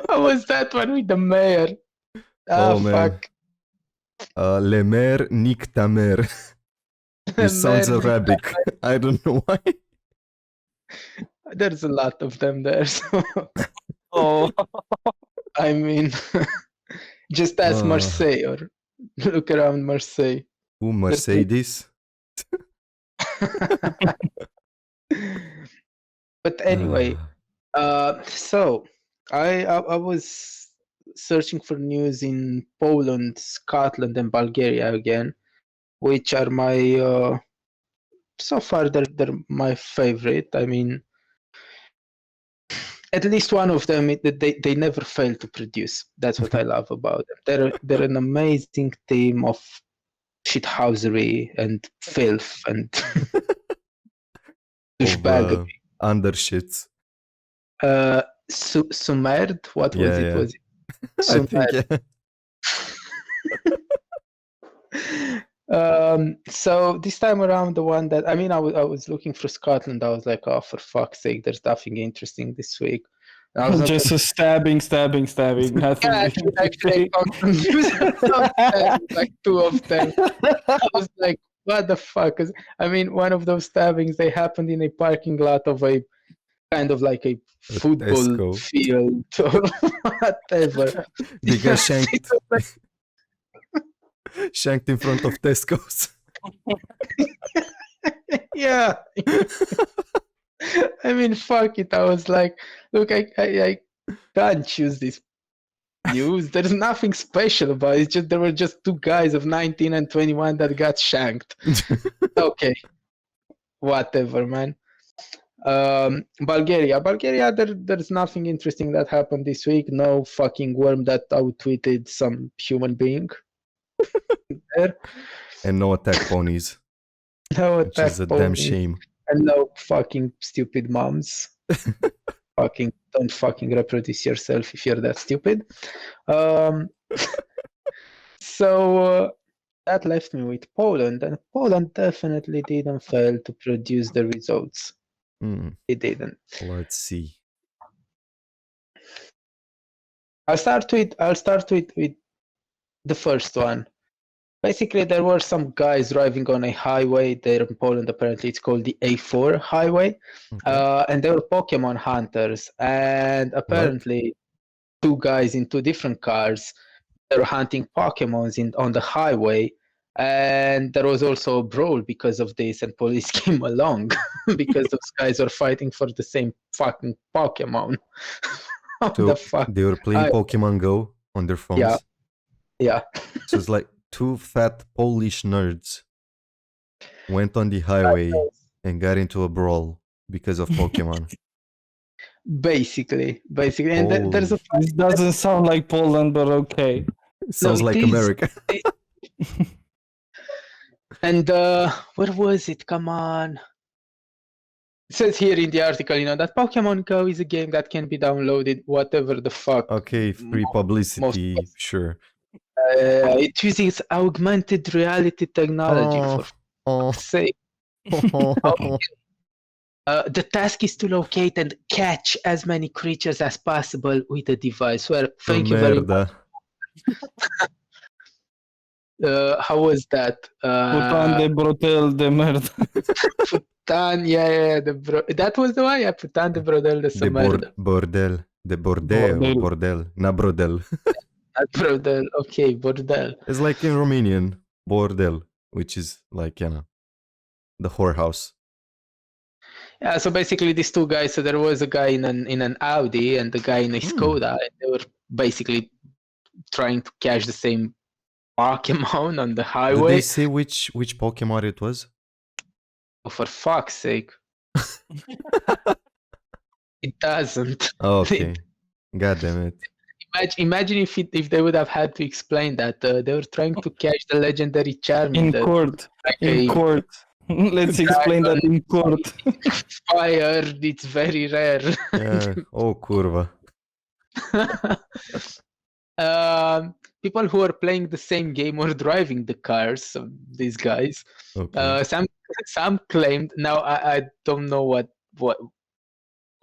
Speaker 3: What was that one with the mayor?
Speaker 2: Oh, man.
Speaker 3: Fuck.
Speaker 2: Le maire nique ta mère. It sounds
Speaker 3: Mayor,
Speaker 2: Arabic. I don't know why.
Speaker 3: there's a lot of them there. So
Speaker 1: Oh,
Speaker 3: I mean, just ask
Speaker 2: Oh.
Speaker 3: Marseille or look around Marseille.
Speaker 2: Who Mercedes?
Speaker 3: But anyway, so I was searching for news in Poland, Scotland, and Bulgaria again, which are my so far they're my favorite. I mean, at least one of them they never fail to produce. That's what I love about them. They're an amazing team of shithousery and filth and douchebaggery.
Speaker 2: Undershits.
Speaker 3: Sumerd, what was
Speaker 2: Yeah,
Speaker 3: it?
Speaker 2: yeah.
Speaker 3: Was it
Speaker 2: I think,
Speaker 3: Sumerd?
Speaker 2: yeah.
Speaker 3: So this time around, the one that I was looking for Scotland. I was like, oh, for fuck's sake, there's nothing interesting this week. And I was not
Speaker 1: Just a stabbing, nothing.
Speaker 3: yeah, actually, I found some news about that, like 2 of them. I was like, what the fuck? 'Cause, I mean, one of those stabbings, they happened in a parking lot of a kind of like a football
Speaker 2: Tesco.
Speaker 3: field or whatever.
Speaker 2: They got
Speaker 3: Yes,
Speaker 2: shanked,
Speaker 3: it was like-
Speaker 2: shanked in front of Tesco's.
Speaker 3: yeah. I mean, fuck it. I was like, look, I can't choose this news. There's nothing special about it. It's just there were just 2 guys of 19 and 21 that got shanked. Okay, whatever, man. Bulgaria, there's nothing interesting that happened this week. No fucking worm that out-tweeted some human being. There.
Speaker 2: And no attack ponies,
Speaker 3: No
Speaker 2: which
Speaker 3: attack
Speaker 2: is a damn
Speaker 3: ponies.
Speaker 2: shame.
Speaker 3: And no fucking stupid moms. Don't fucking reproduce yourself if you're that stupid. So that left me with Poland, and Poland definitely didn't fail to produce the results. It didn't.
Speaker 2: Let's see.
Speaker 3: I'll start with the first one. Basically, there were some guys driving on a highway there in Poland. Apparently, it's called the A4 highway, and they were Pokemon hunters. And apparently, 2 guys in 2 different cars, they were hunting Pokemons on the highway. And there was also a brawl because of this, and police came along because those guys were fighting for the same fucking Pokemon. What
Speaker 2: So
Speaker 3: the fuck?
Speaker 2: they were playing Pokemon Go on their phones.
Speaker 3: Yeah.
Speaker 2: So it's like 2 fat Polish nerds went on the highway and got into a brawl because of Pokemon.
Speaker 3: Basically, and there's a
Speaker 1: This doesn't sound like Poland, but okay.
Speaker 2: Sounds like
Speaker 3: it is.
Speaker 2: America.
Speaker 3: And where was it? Come on. It says here in the article, that Pokemon Go is a game that can be downloaded, whatever the fuck.
Speaker 2: Okay, free publicity, sure.
Speaker 3: It uses augmented reality technology, for fuck's sake. The task is to locate and catch as many creatures as possible with the device. Well, thank you very much. How was that?
Speaker 1: Putan de brotel de merda.
Speaker 3: Putan, that was the one, Putan de brodel de merda.
Speaker 2: Bordel. De bordel. Bordel. Na brodel.
Speaker 3: Not brodel, okay, bordel.
Speaker 2: It's like in Romanian, bordel, which is like, the whorehouse.
Speaker 3: Yeah, so basically these 2 guys, so there was a guy in an Audi and the guy in a Skoda, and they were basically trying to catch the same Pokemon on the highway.
Speaker 2: Did they say which Pokemon it was?
Speaker 3: Oh, for fuck's sake. It doesn't.
Speaker 2: Oh, okay. God damn it.
Speaker 3: Imagine if they would have had to explain that they were trying to catch the legendary Charmander.
Speaker 1: In court. In court. Let's explain that in court.
Speaker 3: Fire, it's very rare.
Speaker 2: Yeah. Oh, kurva.
Speaker 3: People who are playing the same game were driving the cars. So these guys.
Speaker 2: Okay.
Speaker 3: Some claimed. Now I don't know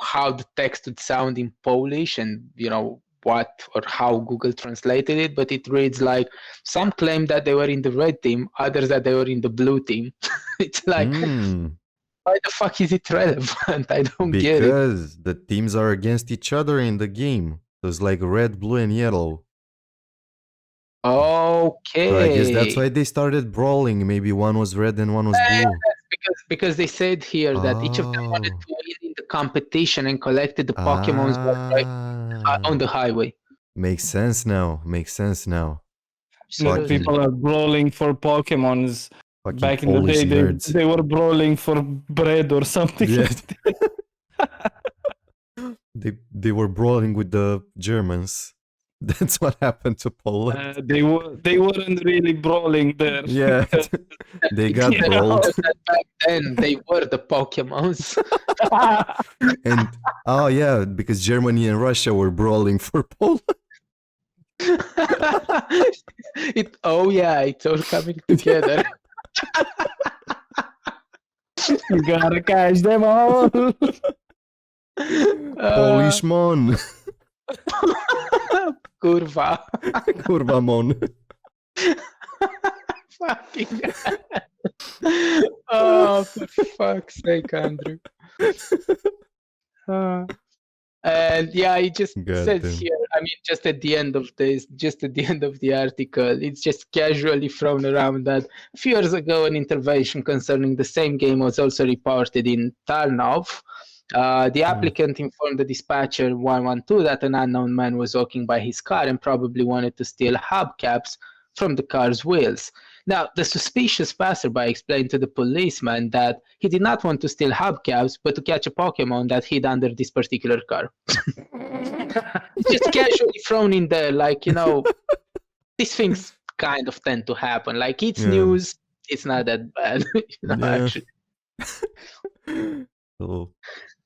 Speaker 3: how the text would sound in Polish, and what or how Google translated it, but it reads like some claim that they were in the red team, others that they were in the blue team. It's like, why the fuck is it relevant? I don't get it.
Speaker 2: Because the teams are against each other in the game. So it's like red, blue, and yellow.
Speaker 3: Okay.
Speaker 2: So I guess that's why they started brawling. Maybe one was red and one was blue.
Speaker 3: Because they said here that each of them wanted to win in the competition and collected the Pokemons on the highway.
Speaker 2: Makes sense now.
Speaker 3: Absolutely.
Speaker 1: People are brawling for Pokemons.
Speaker 2: Fucking
Speaker 1: Back in the
Speaker 2: Polish
Speaker 1: day,
Speaker 2: nerds.
Speaker 1: they were brawling for bread or something.
Speaker 2: Yeah.
Speaker 1: Like that.
Speaker 2: They were brawling with the Germans. That's what happened to Poland.
Speaker 1: They weren't really brawling there.
Speaker 2: Yeah, they got brawled.
Speaker 3: Back then, they were the Pokemons.
Speaker 2: And because Germany and Russia were brawling for Poland.
Speaker 3: It's all coming together.
Speaker 1: You gotta catch them all.
Speaker 2: Polishmon.
Speaker 3: Kurwa.
Speaker 2: Kurwa mon.
Speaker 3: Fucking oh, for fuck's sake, Andrew. And yeah, it just
Speaker 2: God
Speaker 3: says
Speaker 2: damn.
Speaker 3: here, I mean, just at the end of the article, it's just casually thrown around that a few years ago, an intervention concerning the same game was also reported in Tarnov. The applicant informed the dispatcher 112 that an unknown man was walking by his car and probably wanted to steal hubcaps from the car's wheels. Now, the suspicious passerby explained to the policeman that he did not want to steal hubcaps, but to catch a Pokemon that hid under this particular car. It's just casually thrown in there, like, these things kind of tend to happen. Like, it's news, it's not that bad, actually.
Speaker 2: So,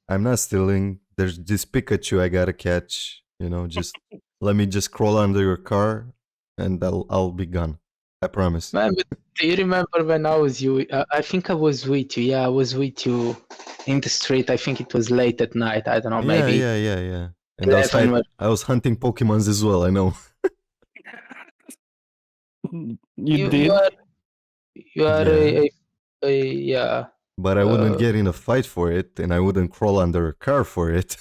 Speaker 2: I'm not stealing. There's this Pikachu I gotta catch. Just let me just crawl under your car, and I'll be gone. I promise.
Speaker 3: Man, but do you remember when I was I think I was with you. Yeah, I was with you in the street. I think it was late at night. I don't know, maybe.
Speaker 2: Yeah. And
Speaker 3: 11
Speaker 2: I was hunting Pokemons as well. I know.
Speaker 1: You did?
Speaker 3: You are yeah.
Speaker 2: But I wouldn't get in a fight for it, and I wouldn't crawl under a car for it.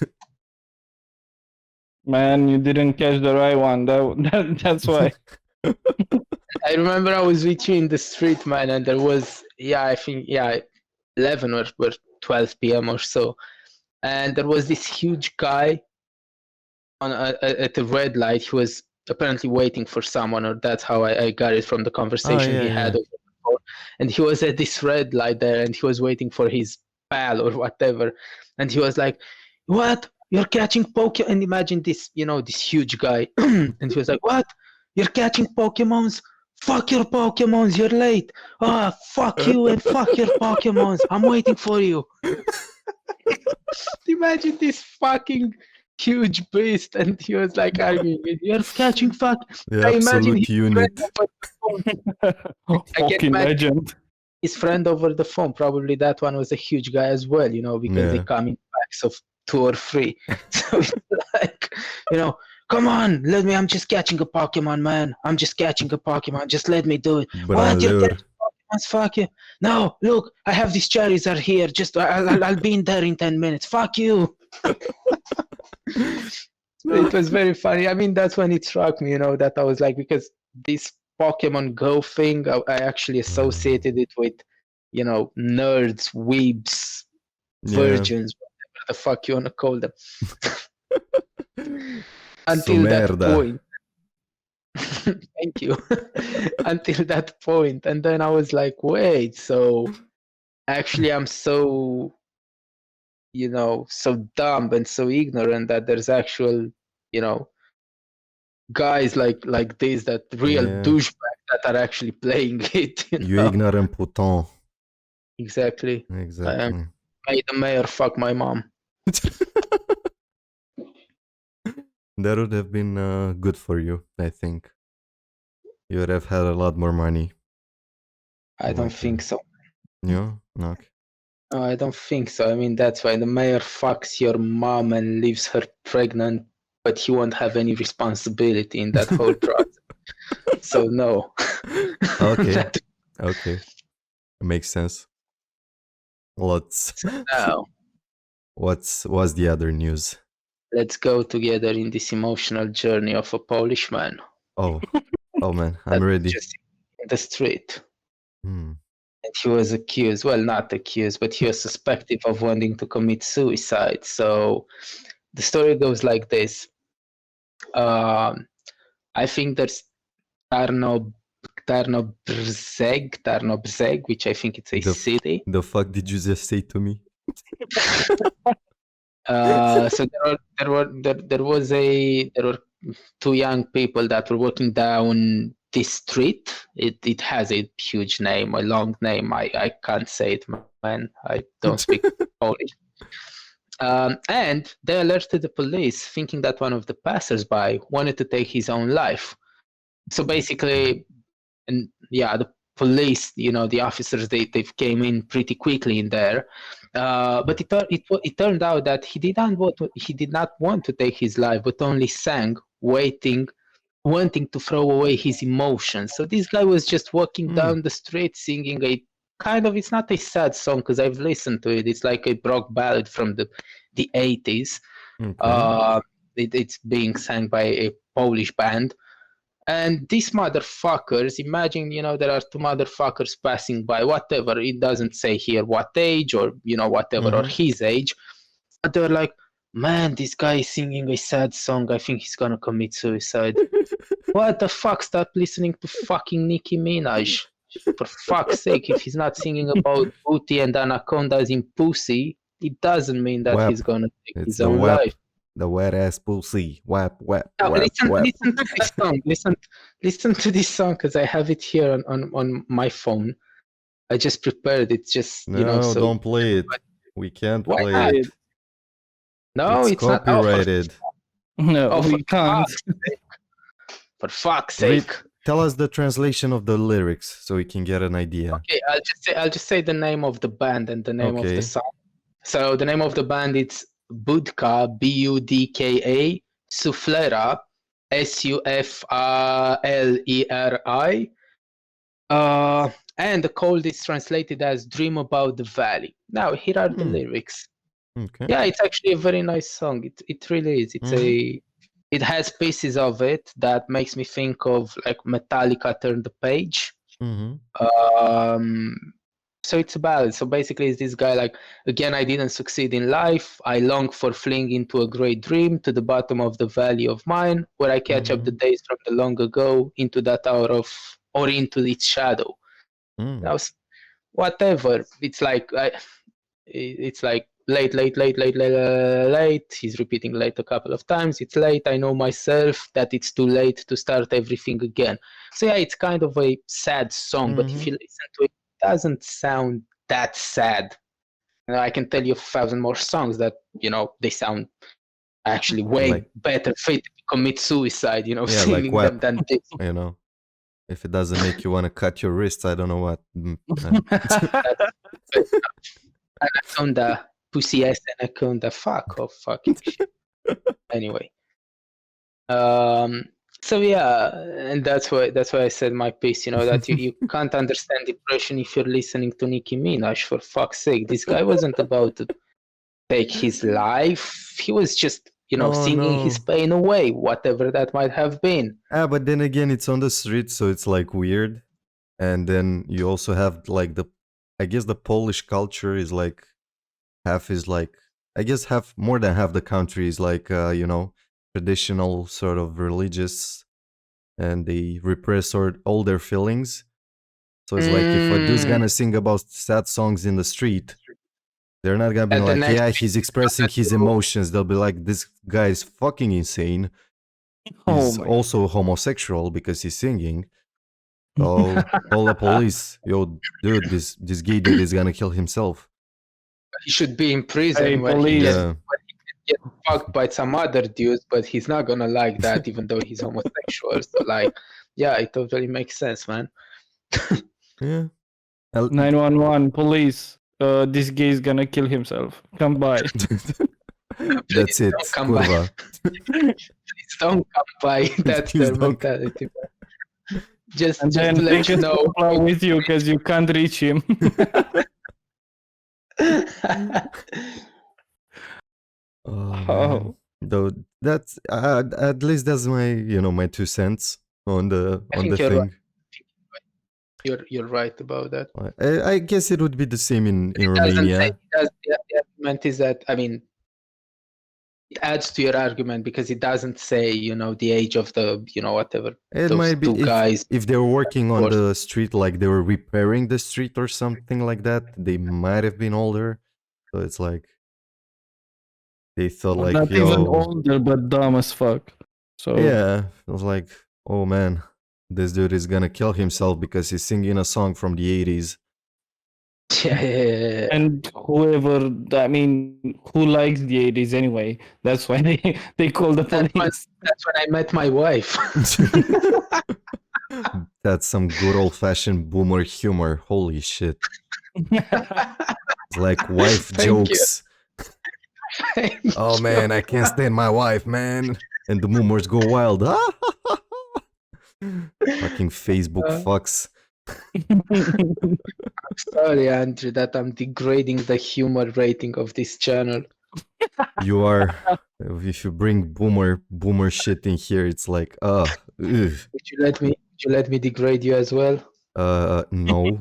Speaker 1: Man, you didn't catch the right one. That's why.
Speaker 3: I remember I was with you in the street, man, and there was, I think, 11 or 12 p.m. or so. And there was this huge guy at the red light. He was apparently waiting for someone, or that's how I got it from the conversation he had over the phone. And he was at this red light there, and he was waiting for his pal or whatever. And he was like, "What? You're catching Pokemon?" And imagine this, this huge guy. And he was like, "What? You're catching Pokemons? Fuck your Pokemons, you're late. Fuck you and fuck your Pokemons. I'm waiting for you." Imagine this fucking huge beast, and he was like arguing, "You're catching fuck."
Speaker 2: The
Speaker 3: I imagine
Speaker 2: absolute unit.
Speaker 1: Fucking legend.
Speaker 3: His friend over the phone, probably that one was a huge guy as well, because they come in packs of 2 or 3. So it's like, "Come on, I'm just catching a Pokemon, man. I'm just catching a Pokemon. Just let me do it." "What? You're catching Pokemons? Fuck you." "No, look, I have these cherries are here. Just, I'll be in there in 10 minutes. Fuck you." It was very funny. I mean, that's when it struck me, that I was like, because this Pokemon Go thing, I actually associated it with, nerds, weebs, virgins, whatever the fuck you want to call them. Until that point. Thank you. Until that point. And then I was like, wait, so actually I'm so, so dumb and so ignorant that there's actual, guys like this, that real douchebags that are actually playing it.
Speaker 2: You ignorant putain.
Speaker 3: Exactly. May the mayor fuck my mom.
Speaker 2: That would have been good for you, I think. You would have had a lot more money.
Speaker 3: I don't think so.
Speaker 2: No? Okay.
Speaker 3: No, I don't think so. I mean, that's why the mayor fucks your mom and leaves her pregnant, but he won't have any responsibility in that whole process. So no.
Speaker 2: Okay. Okay. Makes sense.
Speaker 3: Now,
Speaker 2: what's the other news?
Speaker 3: Let's go together in this emotional journey of a Polish man.
Speaker 2: Oh man, I'm ready.
Speaker 3: Just in the street.
Speaker 2: Hmm.
Speaker 3: And he was accused, well, not accused, but he was suspected of wanting to commit suicide. So the story goes like this. I think there's Tarnobrzeg, which I think it's a city.
Speaker 2: The fuck did you just say to me?
Speaker 3: So there were 2 young people that were walking down this street. It has a huge name, a long name. I can't say it, man. I don't speak Polish. And they alerted the police, thinking that one of the passersby wanted to take his own life. So basically, the police, the officers, they came in pretty quickly in there. But it turned out that he did not want to take his life, but only sang, wanting to throw away his emotions. So this guy was just walking down the street singing a it's not a sad song because I've listened to it. It's like a rock ballad from the 80s.
Speaker 2: Okay.
Speaker 3: It's being sang by a Polish band. And these motherfuckers, imagine, there are two motherfuckers passing by, whatever. It doesn't say here what age or, whatever, or his age. But they're like, man, this guy is singing a sad song. I think he's gonna commit suicide. What the fuck? Stop listening to fucking Nicki Minaj. For fuck's sake, if he's not singing about booty and anacondas in pussy, it doesn't mean that he's gonna take his own life.
Speaker 2: The wet ass pussy. Wap.
Speaker 3: Listen to this song. Listen to this song because I have it here on my phone. I just prepared it. Just
Speaker 2: no, don't play it. We can't play it.
Speaker 3: No, it's
Speaker 2: copyrighted.
Speaker 1: No, we can't.
Speaker 3: For fuck's sake.
Speaker 2: Tell us the translation of the lyrics so we can get an idea.
Speaker 3: Okay, I'll just say the name of the band and the name of the song. So the name of the band is Budka, Budka, Suflera, Sufleri. And the code is translated as Dream About the Valley. Now, here are the lyrics.
Speaker 2: Okay.
Speaker 3: Yeah, it's actually a very nice song. It really is. It has pieces of it that makes me think of like Metallica Turn the Page. So it's a ballad. So basically it's this guy like, again, I didn't succeed in life. I long for fleeing into a great dream to the bottom of the valley of mine, where I catch up the days from the long ago into that hour or into its shadow. Now, whatever. It's like late. He's repeating late a couple of times. It's late. I know myself that it's too late to start everything again. So yeah, it's kind of a sad song, but if you listen to it, it doesn't sound that sad. I can tell you 1,000 more songs that, they sound actually way better fit to commit suicide, singing them than this.
Speaker 2: If it doesn't make you want to cut your wrists, I don't know what.
Speaker 3: Anaconda, pussy ass anaconda, fuck off, fucking shit. Anyway, so yeah, and that's why I said my piece. That you can't understand depression if you're listening to Nicki Minaj. For fuck's sake, this guy wasn't about to take his life. He was just singing his pain away, whatever that might have been.
Speaker 2: But then again, it's on the street, so it's like weird. And then you also have like I guess the Polish culture is like more than half the country is like traditional sort of religious, and they repress all their feelings. So it's like if a dude's gonna sing about sad songs in the street, they're not gonna be like, yeah, he's expressing his emotions. They'll be like, this guy is fucking insane. He's also homosexual because he's singing. So call the police. Yo, dude, this gay dude is gonna kill himself.
Speaker 3: He should be in prison when he can get fucked by some other dudes, but he's not gonna like that, even though he's homosexual. So yeah, it totally makes sense, man.
Speaker 2: Yeah.
Speaker 1: 911, police. This gay is gonna kill himself. Come by.
Speaker 2: That's it.
Speaker 3: Come by. Please don't come by. That's their mentality. Just to let you know.
Speaker 1: With you because you can't reach him.
Speaker 2: Though that's at least that's my my 2 cents on the thing.
Speaker 3: Right. You're right about that.
Speaker 2: I guess it would be the same in Romania.
Speaker 3: The argument is that, it adds to your argument because it doesn't say, the age of the, whatever.
Speaker 2: It might be guys. If they were working on the street, like they were repairing the street or something like that, they might have been older. So it's like they thought like,
Speaker 1: not even older, but dumb as fuck. So
Speaker 2: yeah, it was like, oh man, this dude is gonna kill himself because he's singing a song from the 80s.
Speaker 3: Yeah.
Speaker 1: And whoever, who likes the 80s anyway? That's why they call the police.
Speaker 3: That's when I met my wife.
Speaker 2: That's some good old-fashioned boomer humor. Holy shit. It's like wife
Speaker 3: Thank
Speaker 2: jokes.
Speaker 3: Thank
Speaker 2: Oh
Speaker 3: you.
Speaker 2: man, I can't stand my wife, man. And the boomers go wild. Fucking Facebook fucks.
Speaker 3: Sorry, Andrew, that I'm degrading the humor rating of this channel.
Speaker 2: You are. If you bring boomer shit in here, it's like, ugh.
Speaker 3: Would you let me degrade you as well?
Speaker 2: No.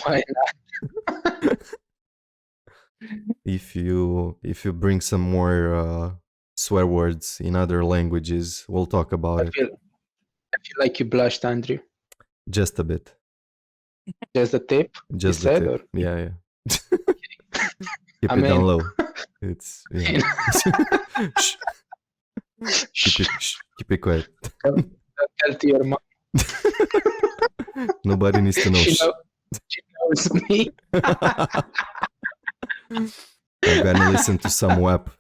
Speaker 3: Why not?
Speaker 2: If you bring some more swear words in other languages, we'll talk about
Speaker 3: I
Speaker 2: it.
Speaker 3: feel like you blushed, Andrew.
Speaker 2: Just a bit.
Speaker 3: Just a tip.
Speaker 2: Just
Speaker 3: you
Speaker 2: the
Speaker 3: said,
Speaker 2: tip.
Speaker 3: or
Speaker 2: Yeah. Keep
Speaker 3: I
Speaker 2: it down
Speaker 3: mean-
Speaker 2: low. It's yeah. Keep it quiet.
Speaker 3: tell to your mom.
Speaker 2: Nobody needs to know.
Speaker 3: She knows me.
Speaker 2: I'm gonna listen to some WAP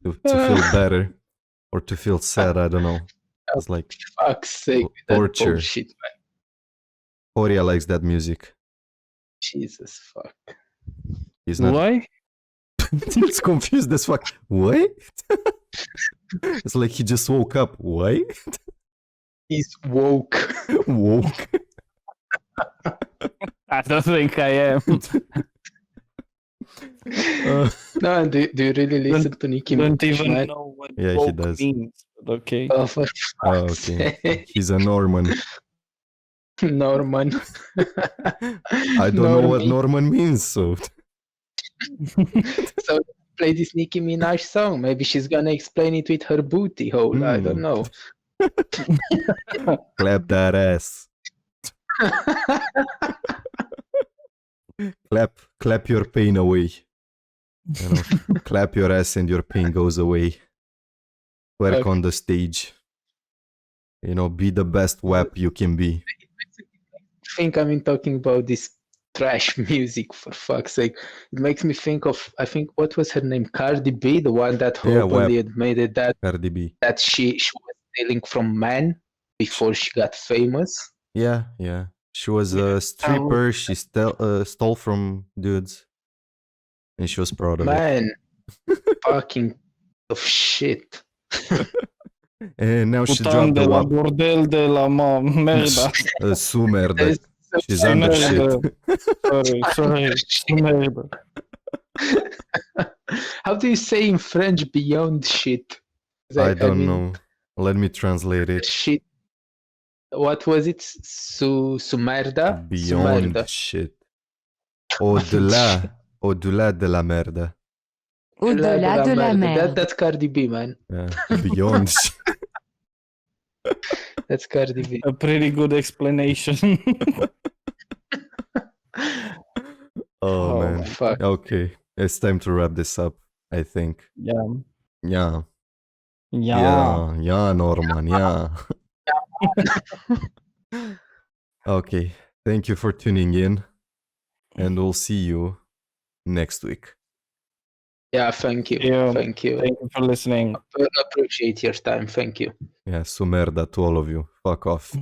Speaker 2: to feel better or to feel sad. I don't know. It's like
Speaker 3: Fuck's sake, that
Speaker 2: torture.
Speaker 3: bullshit, man.
Speaker 2: Horia likes that music.
Speaker 3: Jesus fuck.
Speaker 2: He's not.
Speaker 1: Why?
Speaker 2: He's confused as fuck. What? It's like he just woke up. What?
Speaker 3: He's woke.
Speaker 2: Woke.
Speaker 1: I don't think I am.
Speaker 3: No, do you really listen to Nicki
Speaker 1: Don't
Speaker 3: Minaj,
Speaker 1: even
Speaker 3: man?
Speaker 1: know what
Speaker 2: Yeah, he
Speaker 1: woke
Speaker 2: does.
Speaker 1: means. But okay.
Speaker 3: Oh, for
Speaker 2: Oh,
Speaker 3: fuck's
Speaker 2: okay.
Speaker 3: sake.
Speaker 2: He's a Norman.
Speaker 3: Norman.
Speaker 2: I don't know what
Speaker 3: Normie.
Speaker 2: Norman means, so
Speaker 3: So play this Nicki Minaj song. Maybe she's gonna explain it with her booty hole. I don't know.
Speaker 2: clap that ass. Clap your pain away. You know, clap your ass and your pain goes away. Work
Speaker 3: Okay.
Speaker 2: on the stage. You know, be the best WAP you can be.
Speaker 3: I think I'm talking about this trash music, for fuck's sake. It makes me think of, I think, what was her name? Cardi B, the one that
Speaker 2: Yeah,
Speaker 3: openly admitted
Speaker 2: Cardi B.
Speaker 3: that she was stealing from men before she got famous.
Speaker 2: Yeah. She was a stripper. She stole from dudes. And she was proud of it.
Speaker 3: Man, fucking of shit.
Speaker 2: And now she
Speaker 1: Putain
Speaker 2: dropped
Speaker 1: de
Speaker 2: the
Speaker 1: la
Speaker 2: WAP.
Speaker 1: bordel de la merda.
Speaker 2: Su merda. She's
Speaker 3: So
Speaker 2: under
Speaker 1: merda.
Speaker 2: shit.
Speaker 1: Sorry. Su merda.
Speaker 3: How do you say in French beyond shit?
Speaker 2: I don't
Speaker 3: mean,
Speaker 2: know. Let me translate it.
Speaker 3: Shit. What was it? Su merda? Su
Speaker 2: Beyond
Speaker 3: merda.
Speaker 2: shit. Au-delà de la merda.
Speaker 4: Au-delà de la mer.
Speaker 3: That's Cardi B, man.
Speaker 2: Yeah. Beyond shit.
Speaker 3: That's Cardi B.
Speaker 1: A pretty good explanation.
Speaker 2: Oh, man.
Speaker 3: Fuck.
Speaker 2: Okay. It's time to wrap this up, I think.
Speaker 1: Yeah.
Speaker 2: Yeah.
Speaker 1: Yeah.
Speaker 2: Yeah, Norman. Yeah. Okay. Thank you for tuning in. And we'll see you next week.
Speaker 3: Yeah, thank you.
Speaker 1: Yeah.
Speaker 3: Thank you.
Speaker 1: Thank you for listening.
Speaker 3: I appreciate your time. Thank you.
Speaker 2: Yeah, su merda to all of you. Fuck off.